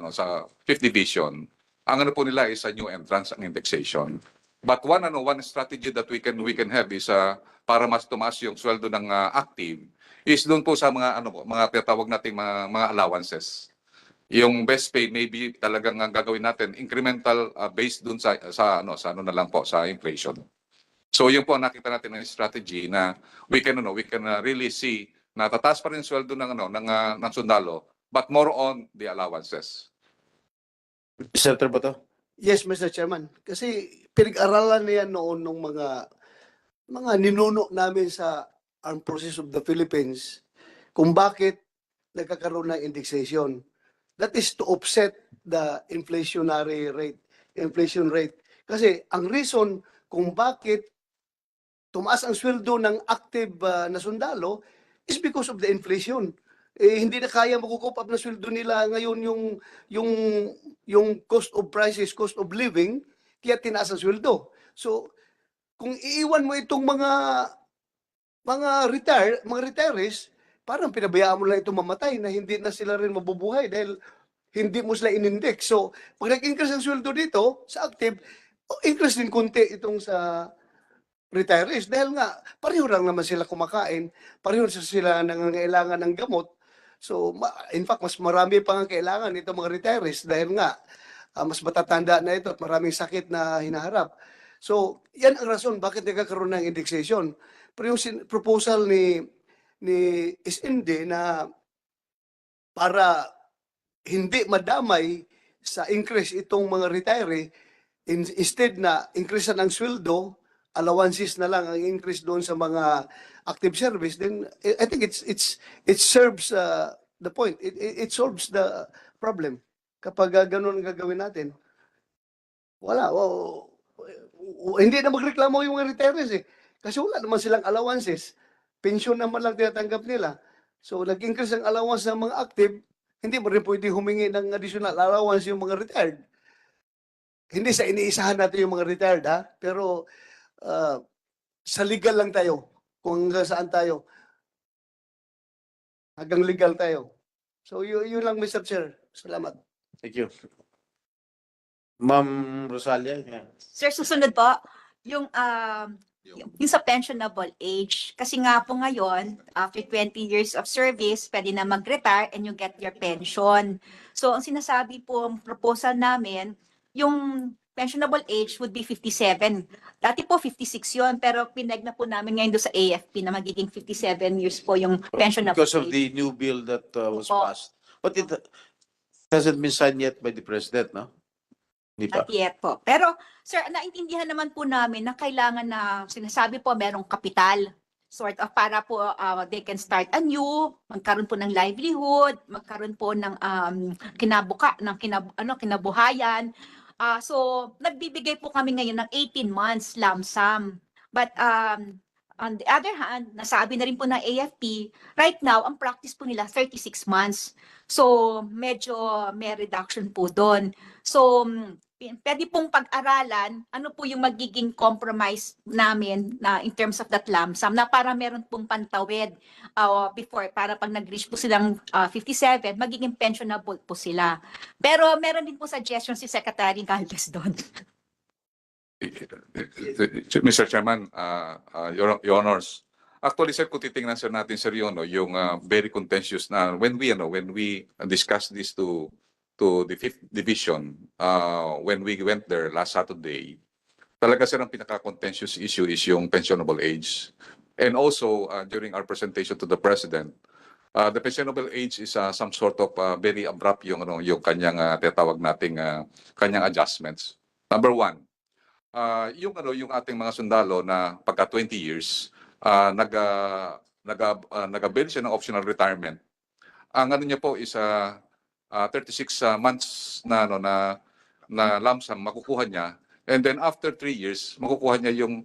5th division, ang po nila is a new entrance ang indexation. But one strategy that we can have is para mas tumaas yung sweldo ng active is doon po sa mga tinatawag nating mga allowances. Yung best pay maybe talagang gagawin natin incremental based doon sa na lang po sa inflation. So yun po ang nakita natin ng strategy na we can really see na tataas pa rin sweldo ng sundalo but more on the allowances. Senator Bato? Yes, Mr. Chairman. Kasi pinag-aralan na yan noon ng mga ninuno namin sa Armed Forces of the Philippines kung bakit nagkakaroon ng indexation. That is to offset the inflation rate. Kasi ang reason kung bakit tumaas ang sweldo ng active na sundalo is because of the inflation. Hindi na kaya mag-cope up na sweldo nila ngayon yung cost of prices, cost of living, kaya tinaas ang sweldo. So, kung iiwan mo itong mga retirees, parang pinabayaan mo lang itong mamatay na hindi na sila rin mabubuhay dahil hindi mo sila in-index. So, pag nag-increase ang sweldo dito sa active, increase din konti itong sa retirees dahil nga pareho lang naman sila kumakain, pareho sila nangangailangan ng gamot. So, in fact, mas marami pa ang kailangan itong mga retirees dahil nga mas matatanda na ito at maraming sakit na hinaharap. So, yan ang rason bakit nagkakaroon ng indexation. Pero yung proposal ni SND na para hindi madamay sa increase itong mga retiree, instead na increase ng sweldo, allowances na lang ang increase doon sa mga active service, then I think it serves the point. It solves the problem. Kapag ganun ang gagawin natin, wala. Hindi na magreklamo yung mga retirees eh. Kasi wala naman silang allowances. Pension naman lang tinatanggap nila. So, nag-increase ang allowance ng mga active, hindi mo rin pwede humingi ng additional allowance yung mga retired. Hindi sa iniisahan natin yung mga retired, ha? Pero sa legal lang tayo. Kung hanggang saan tayo. Hanggang legal tayo. So, yun lang, Mr. Chair. Salamat. Thank you. Ma'am Rosalia. Yeah. Sir, susunod po, yung sa pensionable age. Kasi nga po ngayon, after 20 years of service, pwede na mag-retire and you get your pension. So, ang sinasabi po, ang proposal namin, yung pensionable age would be 57. Dati po 56 yon, pero pinag na po namin ngayon doon sa AFP na magiging 57 years po yung pensionable Because of age. the new bill that was Opo. passed. But it hasn't been signed yet by the President, no? Hindi pa. Not yet po. Pero, sir, naintindihan naman po namin na kailangan na, sinasabi po, merong kapital. Sort of, para po they can start anew, magkaroon po ng livelihood, magkaroon po ng kinabuhayan. So, nagbibigay po kami ngayon ng 18 months lump sum. But on the other hand, nasabi na rin po ng AFP, right now, ang practice po nila 36 months. So, medyo may reduction po doon. So, pwede pong pag-aralan ano po yung magiging compromise namin na in terms of that lump sum na para meron pong pantawid before, para pag nag-reach po silang 57, magiging pensionable po sila. Pero meron din po suggestion si Secretary Galvez doon. Mr. Chairman, Your Honors, actually, sir, kung titingnan sir natin, sir, yung very contentious na when we discuss this to the 5th Division, when we went there last Saturday, talaga sir, ang pinaka-contentious issue is yung pensionable age. And also, during our presentation to the President, the pensionable age is some sort of very abrupt yung kanyang tinatawag nating kanyang adjustments. Number one, yung ating mga sundalo na pagka 20 years, nag-avail siya ng optional retirement. Ang ano niya po is 36 months na lump sum makukuha niya, and then after 3 years makukuha niya yung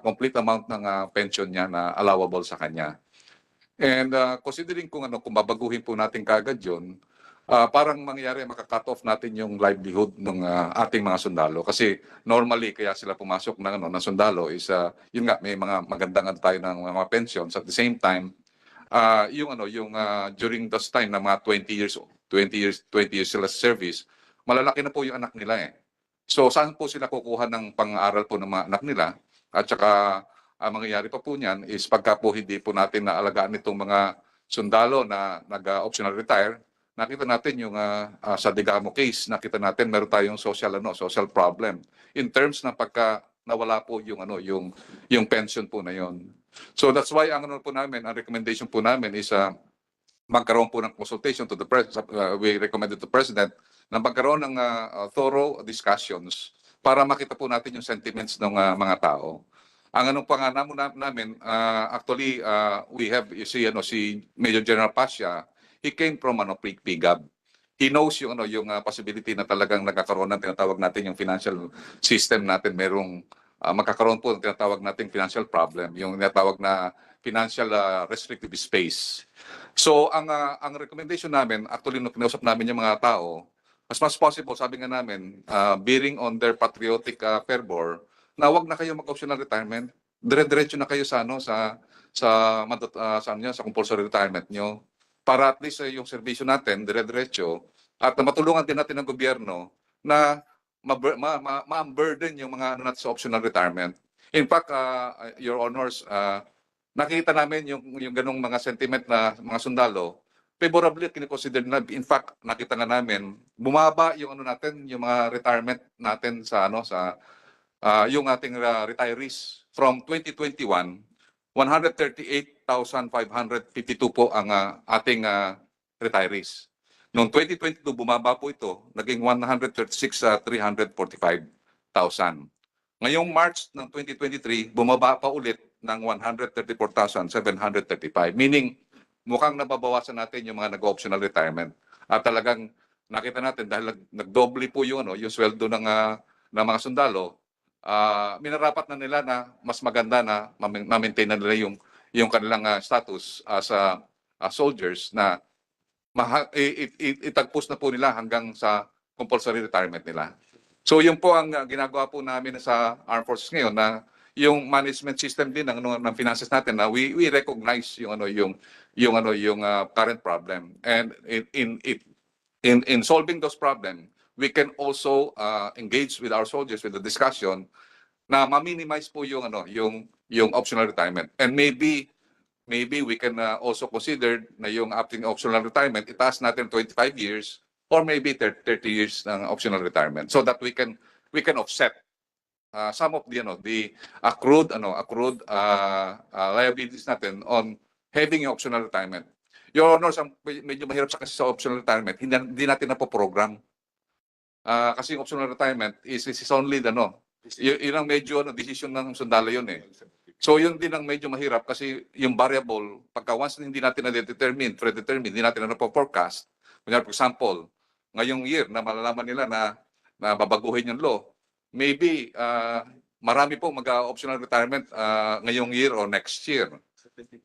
complete amount ng pension niya na allowable sa kanya. And considering kung babaguhin po natin kagad yun, parang mangyayari maka-cut off natin yung livelihood ng ating mga sundalo, kasi normally kaya sila pumasok ng sundalo is yun nga, may mga magandang tayo ng mga pensions. At the same time, during this time na mga 20 years sila service, malalaki na po yung anak nila eh. So saan po sila kukuha ng pang-aaral po ng mga anak nila? At saka ang mangyayari pa po niyan is pagka po hindi po natin naalagaan itong mga sundalo na nag-optional retire, nakita natin yung sa Digamo case, nakita natin meron tayong social problem in terms na pagka nawala po yung pension po na yon. So that's why ang recommendation po namin is magkaroon po ng consultation to the President. We recommended to the President na magkaroon ng thorough discussions para makita po natin yung sentiments ng mga tao. Ang anong pangalan namin, actually, we have, you see, si Major General Pasha, he came from PIGAB. He knows yung possibility na talagang nagkakaroon ng tinatawag natin yung financial system natin, merong magkakaroon po ng tinatawag nating financial problem, yung tinatawag na financial restrictive space. So ang recommendation namin, actually nung kinausap namin yung mga tao, as much possible, sabi nga namin, bearing on their patriotic fervor, na wag na kayo mag-optional retirement, dire-diretso na kayo sa sa compulsory retirement nyo, para at least yung serbisyo natin dire-diretso, at matulungan din natin ng gobyerno na ma-burden yung mga natin sa optional retirement. In fact, Your Honors, nakita namin yung ganong mga sentiment na mga sundalo, favorably kinikonsider na. In fact, nakita nga namin bumaba yung natin, yung mga retirement natin sa yung ating retirees from 2021, 138,552 po ang ating retirees. Noong 2022 bumaba po ito, naging 136,345,000. Ngayong March ng 2023, bumaba pa ulit ng 134,735. Meaning, mukhang nababawasan natin yung mga nag-optional retirement. At talagang nakita natin dahil nagdoble po yung sweldo ng mga sundalo, minarapat na nila na mas maganda na ma-maintain na nila yung kanilang status as soldiers na itagpos na po nila hanggang sa compulsory retirement nila. So yun po ang ginagawa po namin sa Armed Forces ngayon, na yung management system din ng finances natin, na we recognize yung current problem, and in solving those problems we can also engage with our soldiers with the discussion na ma-minimize po yung optional retirement, and maybe we can also consider na yung acting optional retirement itaas natin 25 years or maybe 30 years ng optional retirement, so that we can offset some of the accrued liabilities natin on having yung optional retirement. Your Honors, medyo mahirap kasi sa optional retirement, hindi natin napoprogram. Kasi yung optional retirement is only yun ang medyo decision ng sundalo yun eh. So yun din ang medyo mahirap, kasi yung variable, pagka once hindi natin na-determine, predetermine, hindi natin na-forecast. For example, ngayong year na malalaman nila na babaguhin yung law, maybe marami po mag-optional retirement ngayong year or next year.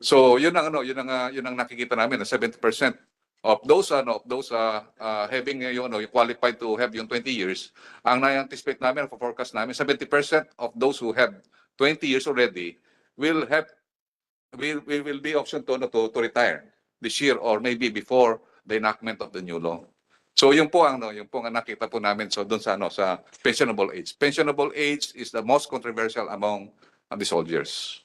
So yun ang nakikita namin, na 70% of those having yung qualified to have yung 20 years, ang na-anticipate namin, forecast namin, 70% of those who have 20 years already will be option to retire this year or maybe before the enactment of the new law. So yun po ang nakita po namin doon sa pensionable age. Pensionable age is the most controversial among the soldiers.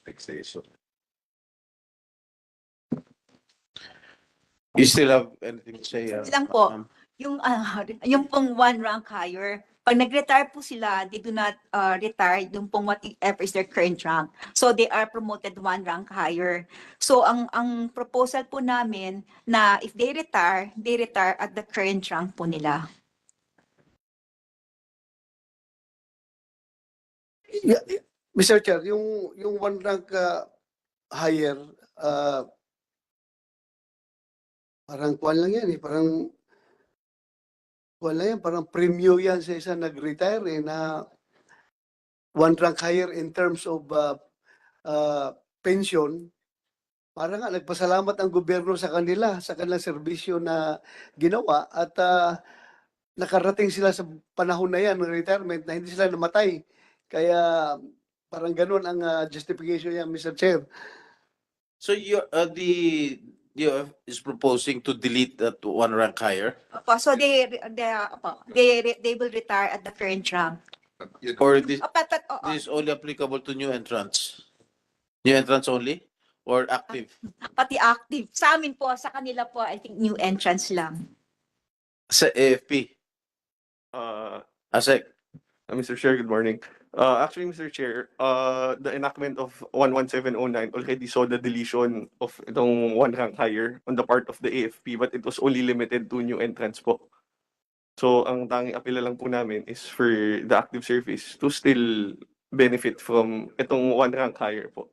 You still have anything to say? Lang po, yung pong one rank higher, pag nag-retire po sila, they do not retire yung pong whatever is their current rank. So they are promoted one rank higher. So ang proposal po namin na if they retire at the current rank po nila. Mr. Chair, yung one rank higher, parang kuwan lang yan eh, parang wala yan, parang premium yan sa isa nag-retire eh, na one rank higher in terms of pension. Parang nga nagpasalamat ang gobyerno sa kanila, sa kanilang serbisyo na ginawa, at nakarating sila sa panahon na yan ng retirement na hindi sila namatay. Kaya parang ganun ang justification niya, Mr. Chair. So is proposing to delete that one rank higher? So they will retire at the current rank. Or this is only applicable to new entrants? New entrants only? Or active? Pati active. Sa amin po, sa kanila po, I think new entrants lang. Sa AFP? ASEC? Mr. Chair, good morning. Actually, Mr. Chair, the enactment of 11709 already saw the deletion of itong one rank higher on the part of the AFP, but it was only limited to new entrants po. So, ang tanging apela lang po namin is for the active service to still benefit from itong one rank higher po.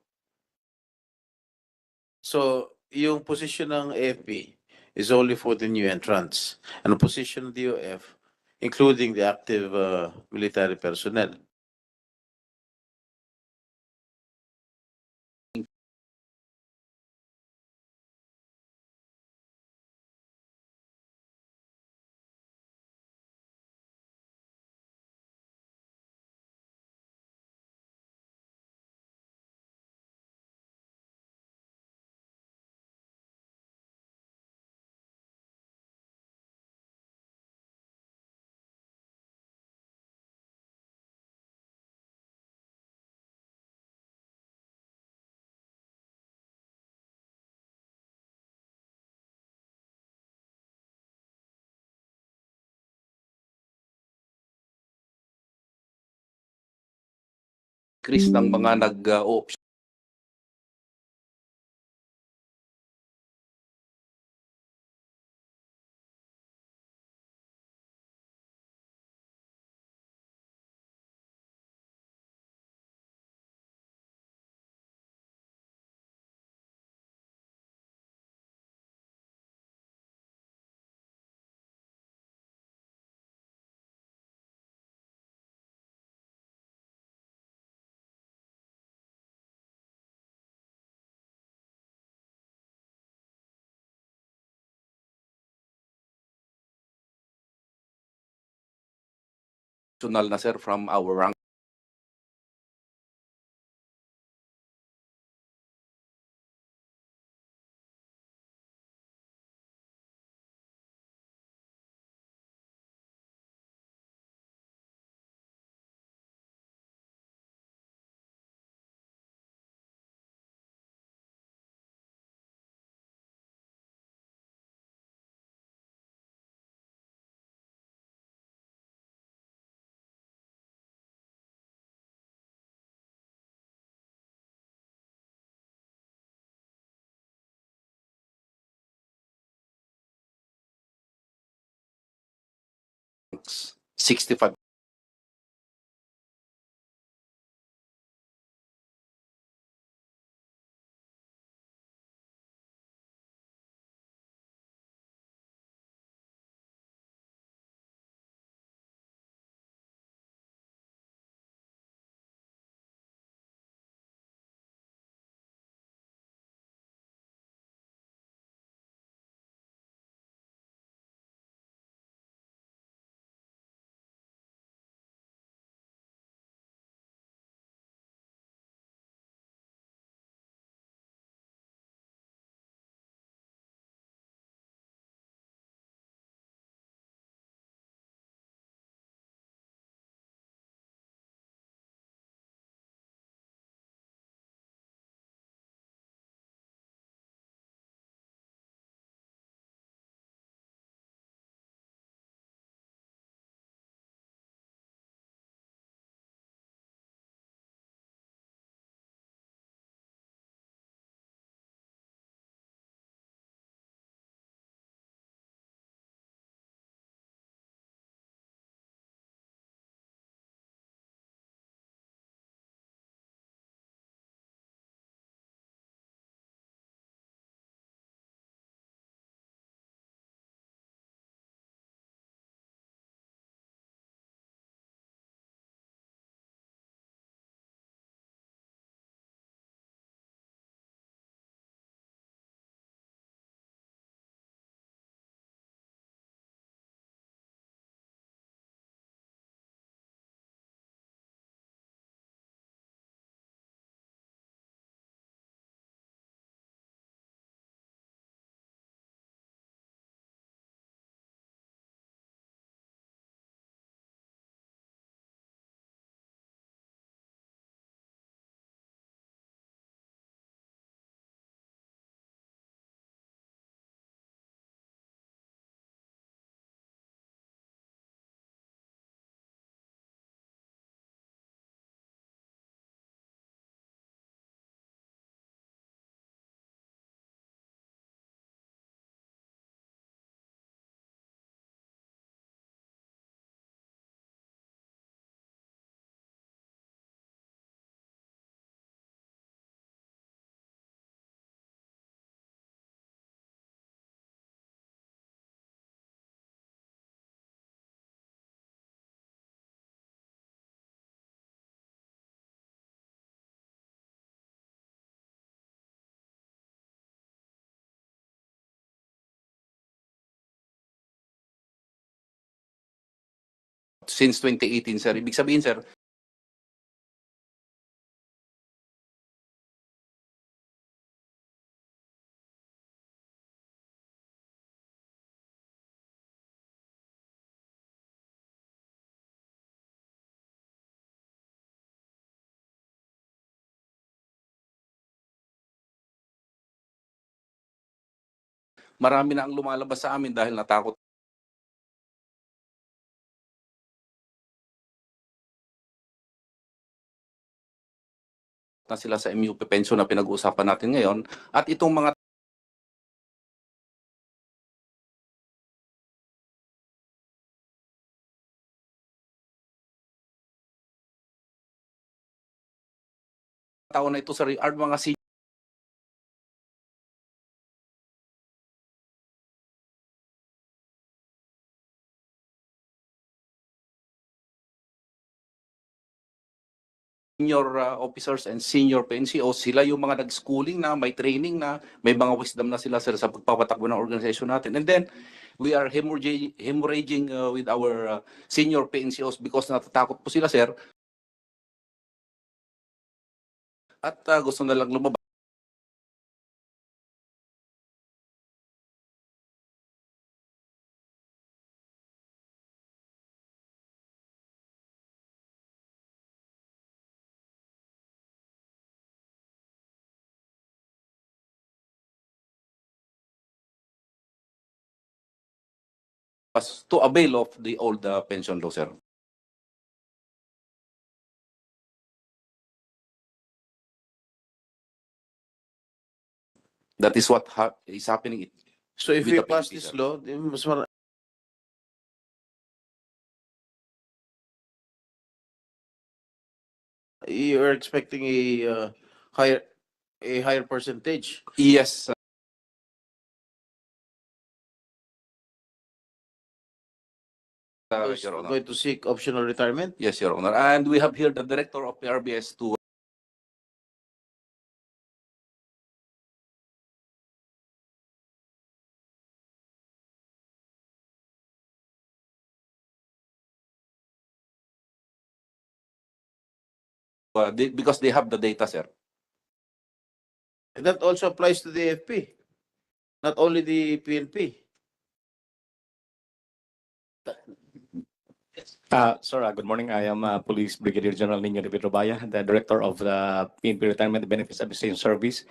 So, yung position ng AFP is only for the new entrants. And the position ng DOF, including the active military personnel. Increase ng mga nag-o optional na sir from our rank. Ranks 65 since 2018, sir. Ibig sabihin, sir, marami na ang lumalabas sa amin dahil natakot na sila sa MUP pension na pinag-uusapan natin ngayon. At itong mga tao na ito, sir, are mga senior officers and senior PNCOs, sila yung mga nag-schooling na, may training na, may mga wisdom na sila, sir, sa pagpapatakbo ng organization natin. And then, we are hemorrhaging with our senior PNCOs because natatakot po sila, sir. At gusto na lang lumabas. To avail of the old pension law, sir. That is what is happening. So if with we the pass PNP, this sir. law, di mas you are expecting a higher percentage. Yes, Those Your Honor. going to seek optional retirement. Yes, Your Honor. And we have here the director of PRBS to because they have the data, sir. And that also applies to the AFP, not only the PNP. Sir, good morning. I am Police Brigadier General Nino de Pedrobaya, the Director of the PNP Retirement Benefits Administration Service.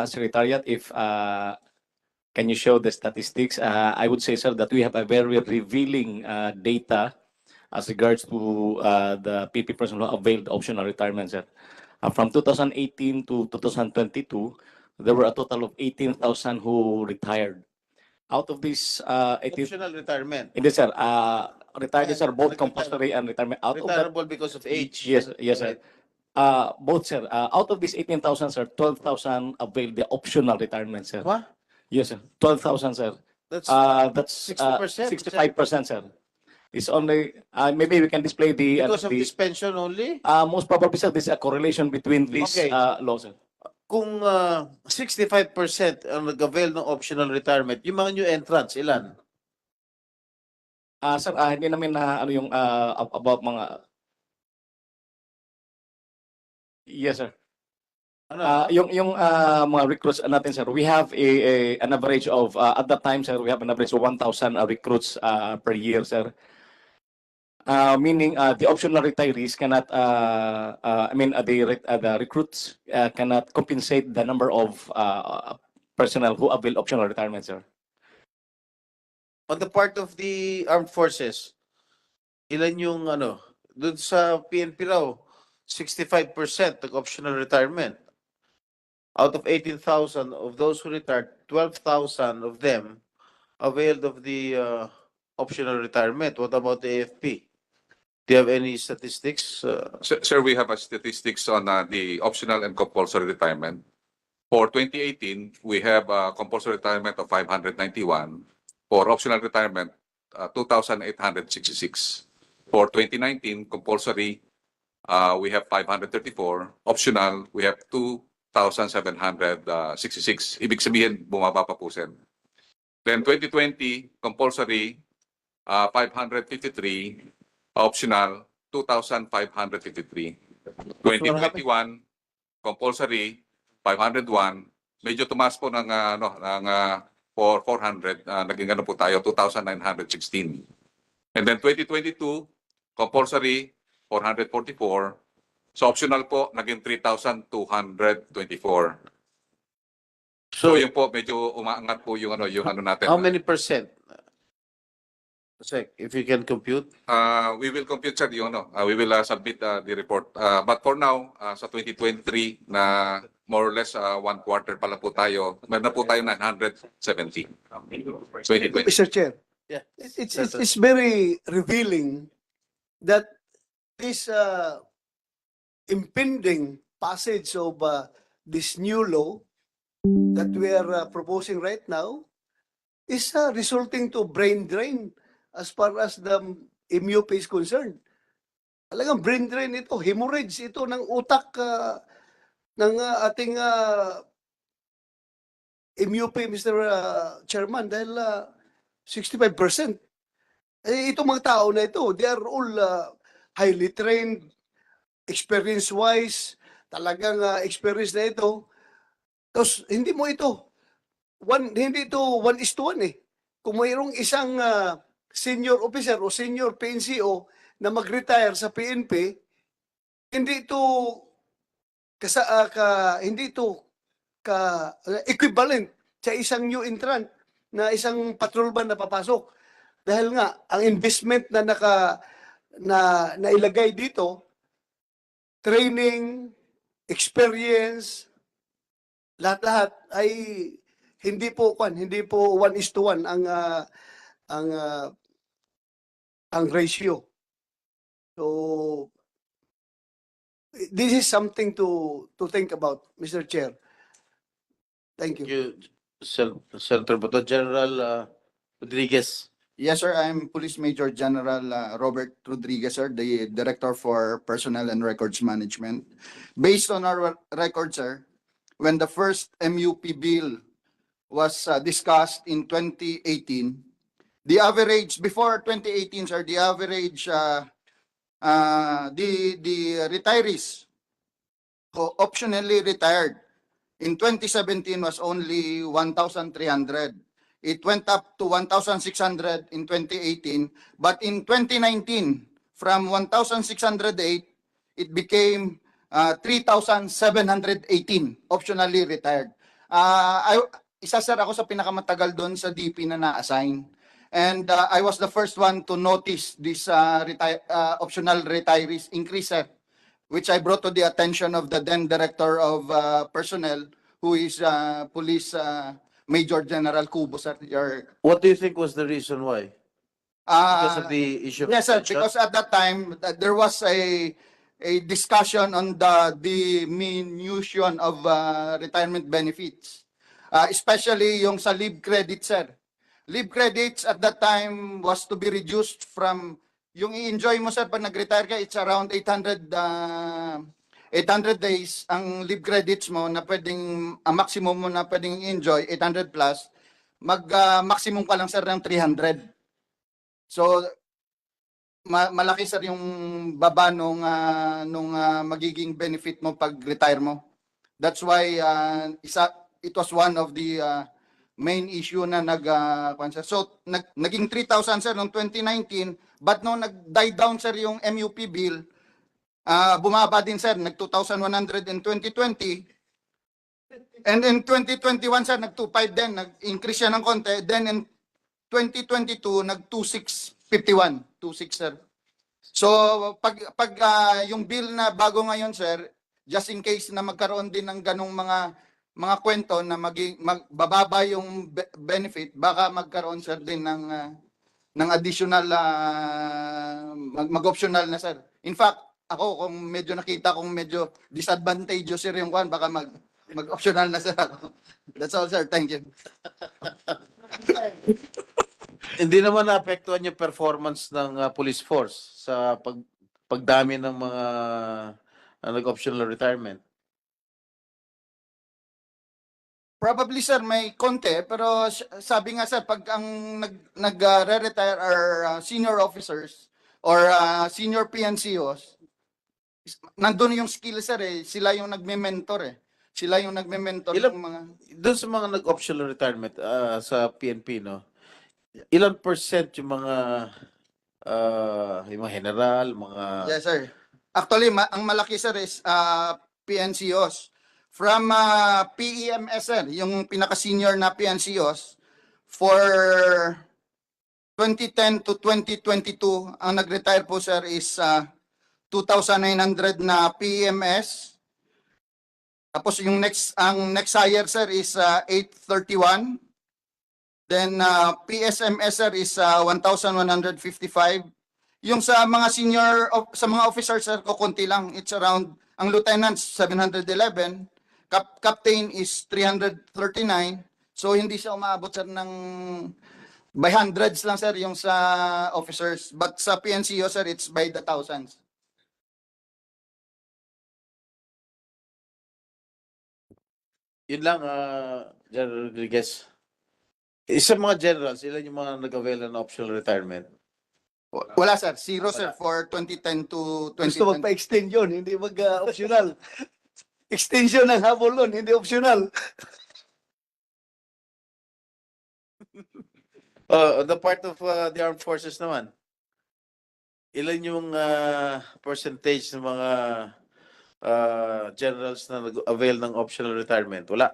Secretariat, if can you show the statistics? I would say, sir, that we have a very revealing data as regards to the PNP personnel who availed optional retirement, sir. From 2018 to 2022, there were a total of 18,000 who retired. Out of these 18, Optional retirement. hindi sir, retired sir, both compulsory and retirement. Out of that, Retirable because of age. yes, yes sir. Right. Both sir, out of these 18,000 sir, 12,000 availed the optional retirement, sir. What? Yes sir, 12,000 sir. That's That's 60%. 65%, sir. It's only, maybe we can display the, Because of this pension only? most probably sir, there's a correlation between these Okay. laws, sir. Kung 65% ang nag-avail ng optional retirement, yung mga new entrants, ilan? Sir, hindi namin na ano yung about mga. Yes, sir. Ano? Yung mga recruits natin, sir, we have an average of at that time, sir, we have an average of 1,000 recruits per year, sir. Meaning the optional retirees cannot, the recruits cannot compensate the number of personnel who avail optional retirement, sir. On the part of the armed forces, ilan yung doon sa PNP raw, 65% nag-optional retirement. Out of 18,000 of those who retired, 12,000 of them availed of the optional retirement. What about the AFP? Do you have any statistics? Sir, we have statistics on the optional and compulsory retirement. For 2018, we have compulsory retirement of 591. For optional retirement, 2,866. For 2019, compulsory, we have 534. Optional, we have 2,766. Ibig sabihin, bumaba pa po, sir. Then 2020, compulsory, 553. Optional, 2,553. 2021, compulsory, 501. Medyo tumaas po ng, 400, naging ano po tayo, 2,916. And then 2022, compulsory, 444. So optional po, naging 3,224. So yun po, medyo umaangat po yung ano natin. How many percent? Sec, if you can compute. We will compute, sir, yung we will submit the report. But for now, sa 2023 na more or less one quarter pala po tayo, meron na po tayo 970. 2020. Mr. Chair, Yeah. it's very revealing that this impending passage of this new law that we are proposing right now is resulting to brain drain as far as the MUP is concerned. Talagang brain drain ito, hemorrhage ito ng utak ng ating MUP, Mr. Chairman, dahil 65%. Itong mga tao na ito, they are all highly trained, experience-wise, talagang experience na ito. Tapos, hindi ito 1:1 eh. Kung mayroong isang senior officer o senior PNCO na mag-retire sa PNP, hindi ito equivalent sa isang new entrant na isang patrolman na papasok. Dahil nga ang investment na nailagay dito, training, experience, lahat-lahat ay hindi po 1:1 ang ratio. So this is something to think about, Mr. Chair. Thank you. Senator Bato. General Rodriguez. Yes, sir. I'm Police Major General Robert Rodriguez, sir, the Director for Personnel and Records Management. Based on our record, sir, when the first MUP bill was discussed in 2018, the average, before 2018, sir, the average, the retirees who optionally retired in 2017 was only 1,300. It went up to 1,600 in 2018, but in 2019, from 1,608, it became 3,718 optionally retired. Isa sir ako sa pinakamatagal doon sa DP na na-assign. And I was the first one to notice this optional retirees increase, sir, which I brought to the attention of the then Director of Personnel, who is Police Major General Cubo, sir. What do you think was the reason why? Because of the issue of Yes, sir, pension? because at that time, there was a discussion on the diminution of retirement benefits, especially yung sa leave credit, sir. Leave credits at that time was to be reduced from, yung i-enjoy mo, sir, pag nag-retire ka, it's around 800 days ang leave credits mo na pwedeng, ang maximum mo na pwedeng enjoy, 800 plus, maximum ka lang, sir, ng 300. So, malaki, sir, yung baba nung magiging benefit mo pag retire mo. That's why it was one of the main issue na so naging 3,000, sir, noong 2019, but nung nag-die down, sir, yung MUP bill, bumaba din, sir, nag-2,100 in 2020. And in 2021, sir, nag-2,500 din, nag-increase siya ng konti. Then in 2022, nag-2,651. 2,600, sir. So, pag yung bill na bago ngayon, sir, just in case na magkaroon din ng ganong mga kwento na magbababa yung benefit, baka magkaroon, sir, din ng additional, mag-optional na, sir. In fact, ako, kung medyo nakita kong medyo disadvantageous, sir, yung kwan, baka mag-optional na, sir, ako. That's all, sir. Thank you. Hindi naman naapektuhan yung performance ng police force sa pagdami ng mga nag-optional retirement. Probably, sir, may konti, pero sabi nga, sir, pag ang nag-re-retire are senior officers, or senior PNCOs, nandun yung skill sir eh, sila yung nagme-mentor eh. Sila yung nagme-mentor Ilan- ng mga Doon sa mga nag-optional retirement sa PNP, no? Ilan percent yung mga general, mga... Yes sir. Actually ang malaki sir is PNCOs. From PEMS sir, yung pinaka-senior na PNCOs for 2010 to 2022 ang nag-retire po sir is 2,900 na PEMS. Tapos yung ang next higher sir is 831. Then PSMS sir is 1,155. Yung sa mga sa mga officers sir kukunti lang. It's around ang lieutenants 711, captain is 339. So hindi siya umaabot sir ng by hundreds lang sir yung sa officers, but sa PNCO sir it's by the thousands. Yun lang, General Rodriguez. Sa mga generals, ilan yung mga nag-avail ng optional retirement? Wala sir, zero sir for 2010 to Gusto 2020. magpa-extend yun, hindi mag-optional. Extension ng habol nun, hindi optional. On the part of the armed forces naman, ilan yung percentage ng mga generals na nag-avail ng optional retirement? Wala.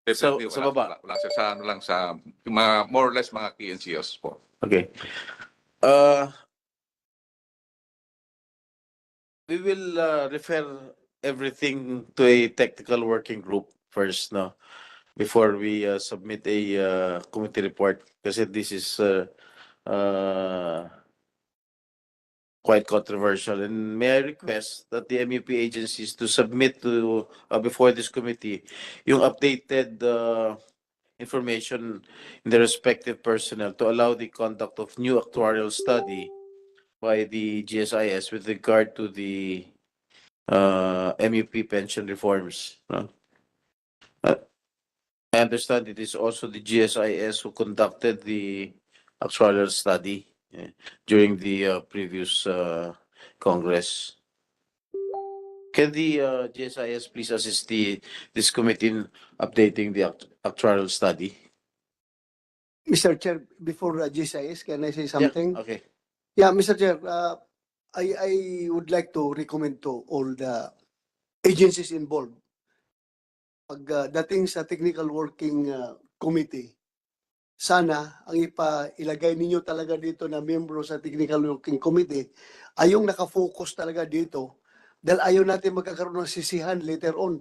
Definitely, Sa wala, baba. wala siya sa ano lang sa mga more or less mga PNCOs po. Okay. We will refer everything to a technical working group first, no? Before we submit a committee report, kasi this is quite controversial. And may I request that the MUP agencies to submit to before this committee yung updated information in the respective personnel to allow the conduct of new actuarial study by the GSIS with regard to the MUP pension reforms. No? I understand it is also the GSIS who conducted the actuarial study during the previous Congress. Can the GSIS please assist this committee in updating the actuarial study? Mr. Chair, before GSIS, can I say something? Yeah, okay. Yeah, Mr. Chair, I would like to recommend to all the agencies involved. Pag dating sa technical working committee, sana ang ilagay ninyo talaga dito na membro sa technical working committee ay yung nakafocus talaga dito dahil ayaw natin magkakaroon ng sisihan later on.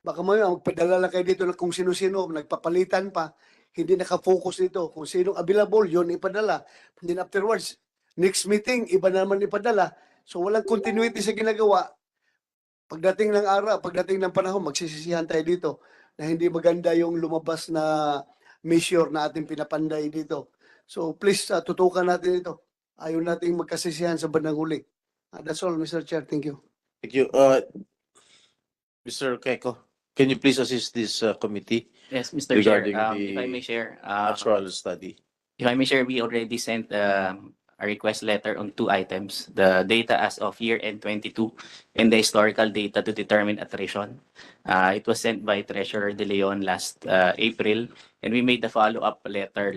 Baka magpadala lang kayo dito na kung sino-sino, nagpapalitan pa, hindi nakafocus dito. Kung sinong available, yun ipadala. And then afterwards, next meeting, iba naman ipadala. So walang continuity sa ginagawa. Pagdating ng araw, pagdating ng panahon, magsisisihan tayo dito na hindi maganda yung lumabas na measure na ating pinapanday dito. So please, tutukan natin ito. Ayaw nating magkasisihan sa bandang huli. That's all, Mr. Chair. Thank you. Thank you. Mr. Keiko, can you please assist this committee Yes, Mr. Chair, regarding if I may the share, actuarial study? if I may share, we already sent a request letter on 2 items, the data as of year-end 22 and the historical data to determine attrition. It was sent by Treasurer De Leon last April, and we made the follow-up letter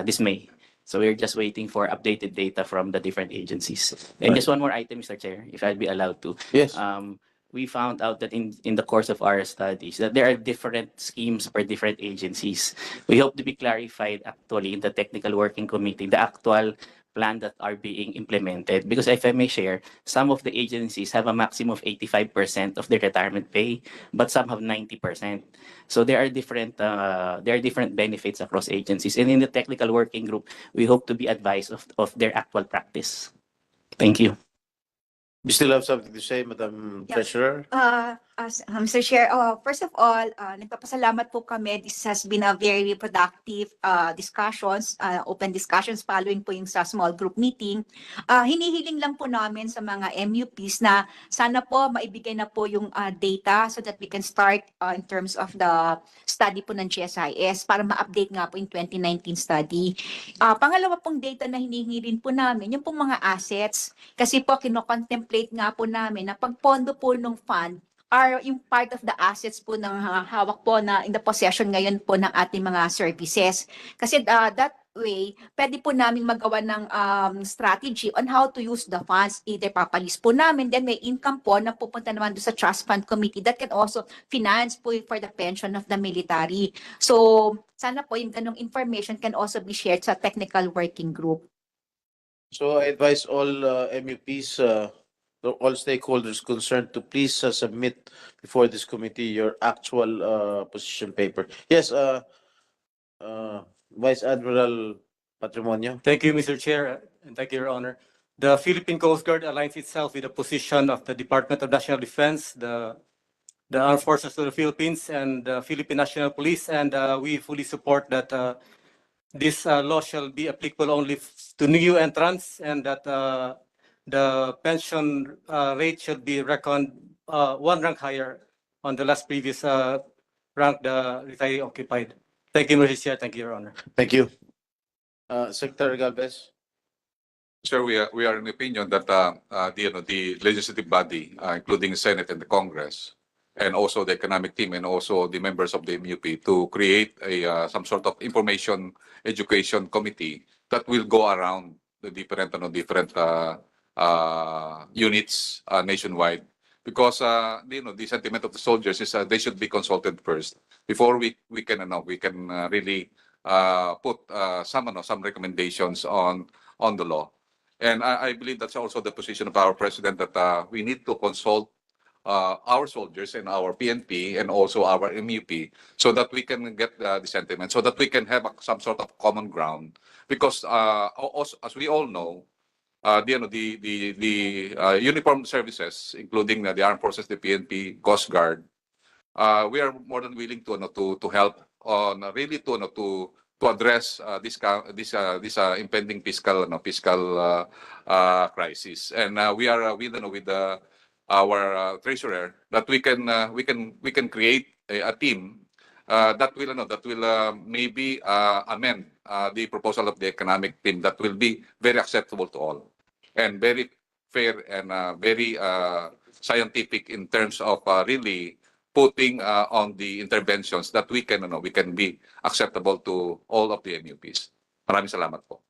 this May. So we're just waiting for updated data from the different agencies. And just one more item, Mr. Chair, if I'd be allowed to. Yes. We found out that in the course of our studies that there are different schemes for different agencies. We hope to be clarified actually in the technical working committee, the actual plan that are being implemented. Because if I may share, some of the agencies have a maximum of 85% of their retirement pay, but some have 90%. So there are different benefits across agencies. And in the technical working group, we hope to be advised of their actual practice. Thank you. You still have something to say, Madam Yeah. Treasurer? Mr. Chair, first of all, nagpapasalamat po kami. This has been a very productive discussions, open discussions following po yung sa small group meeting. Hinihiling lang po namin sa mga MUPs na sana po maibigay na po yung data so that we can start in terms of the study po ng GSIS para ma-update nga po yung 2019 study. Pangalawa pong data na hinihingi rin po namin, yung pong mga assets, kasi po kino-contemplate nga po namin na pagpondo po ng fund are yung part of the assets po ng hawak po na in the possession ngayon po ng ating mga services. Kasi that way, pwede po namin magawa ng strategy on how to use the funds. Either papalis po namin, then may income po na pupunta naman doon sa trust fund committee that can also finance po for the pension of the military. So, sana po yung ganong information can also be shared sa technical working group. So I advise all MUPs, all stakeholders concerned to please submit before this committee your actual position paper. Yes, Vice Admiral Patrimonio. Thank you, Mr. Chair, and thank you, Your Honor. The Philippine Coast Guard aligns itself with the position of the Department of National Defense, the Armed Forces of the Philippines, and the Philippine National Police, and we fully support that this law shall be applicable only to new entrants, and that the pension rate should be reckoned one rank higher on the last previous rank the retiree occupied. Thank you, Mr. Chair. Thank you, Your Honor. Thank you. Secretary Galvez. Sir, we are in the opinion that the legislative body, including the Senate and the Congress, and also the economic team and also the members of the MUP to create some sort of information education committee that will go around the different units nationwide, because the sentiment of the soldiers is they should be consulted first before we can really put some recommendations on the law. And I believe that's also the position of our president, that we need to consult our soldiers and our PNP and also our MUP so that we can get the sentiment, so that we can have some sort of common ground. Because also, as we all know, the uniformed services, including the armed forces, the PNP, Coast Guard, we are more than willing to help on really to address this impending fiscal crisis. And we are with our treasurer that we can create a team that will maybe amend the proposal of the economic team that will be very acceptable to all and very fair and very scientific in terms of really putting on the interventions that we can be acceptable to all of the MUPs. Maraming salamat po.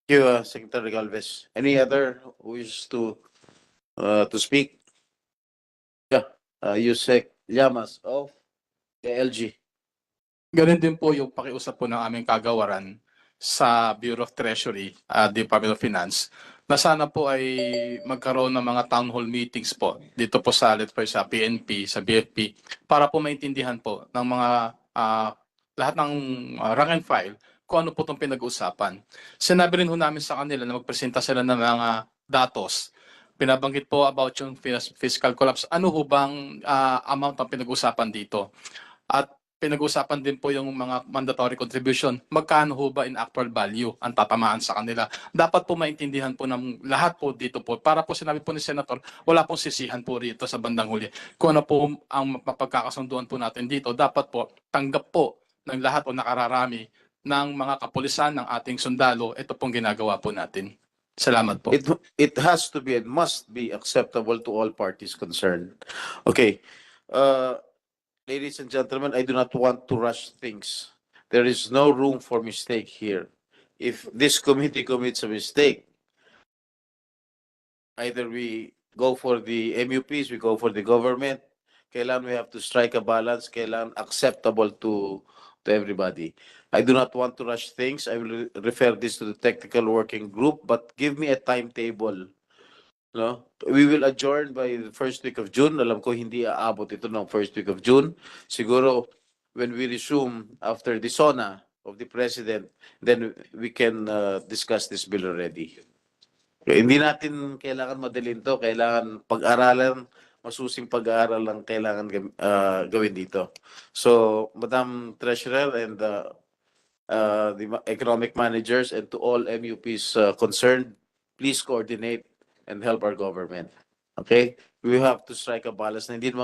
Thank you, Secretary Galvez. Any other who wishes to speak? Yeah, Yusek Llamas of the LG. Ganun din po yung pakiusap po ng aming kagawaran sa Bureau of Treasury, Department of Finance, na sana po ay magkaroon ng mga town hall meetings po dito po sa PNP, sa BFP, para po maintindihan po ng mga lahat ng rank and file kung ano po itong pinag-uusapan. Sinabi rin ho namin sa kanila na magpresenta sila ng mga datos. Pinabanggit po about yung fiscal collapse. Ano ho bang amount ang pinag-uusapan dito? At pinag-usapan din po yung mga mandatory contribution. Magkano ho ba in actual value ang tatamaan sa kanila? Dapat po maintindihan po ng lahat po dito po. Para po sinabi po ni Senator, wala pong sisihan po rito sa bandang huli. Kung ano po ang mapagkakasunduan po natin dito, dapat po tanggap po ng lahat o nakararami ng mga kapulisan ng ating sundalo. Ito pong ginagawa po natin. Salamat po. It has to be and must be acceptable to all parties concerned. Okay. Ladies and gentlemen, I do not want to rush things. There is no room for mistake here. If this committee commits a mistake, either we go for the MUPs, we go for the government. Kailan we have to strike a balance, kailan acceptable to everybody. I do not want to rush things. I will refer this to the technical working group, but give me a timetable. No? We will adjourn by the first week of June. Alam ko hindi aabot ito ng first week of June. Siguro when we resume after the SONA of the President, then we can discuss this bill already. Hindi natin kailangan madalin to. Kailangan pag-aralan masusing pag-aaral ang kailangan gawin dito. So, Madam Treasurer and the economic managers and to all MUPs concerned, please coordinate and help our government. Okay? We have to strike a balance na hindi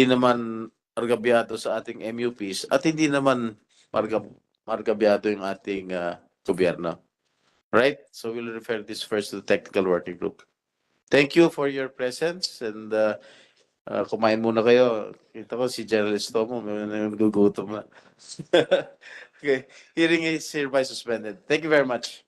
naman margabyado sa ating MUPs at hindi naman margabyado yung ating gobyerno. Right? So we'll refer this first to the technical working group. Thank you for your presence and kumain muna kayo. Kita ko si General Estomo, may nagugutom na. Okay. Hearing is hereby suspended. Thank you very much.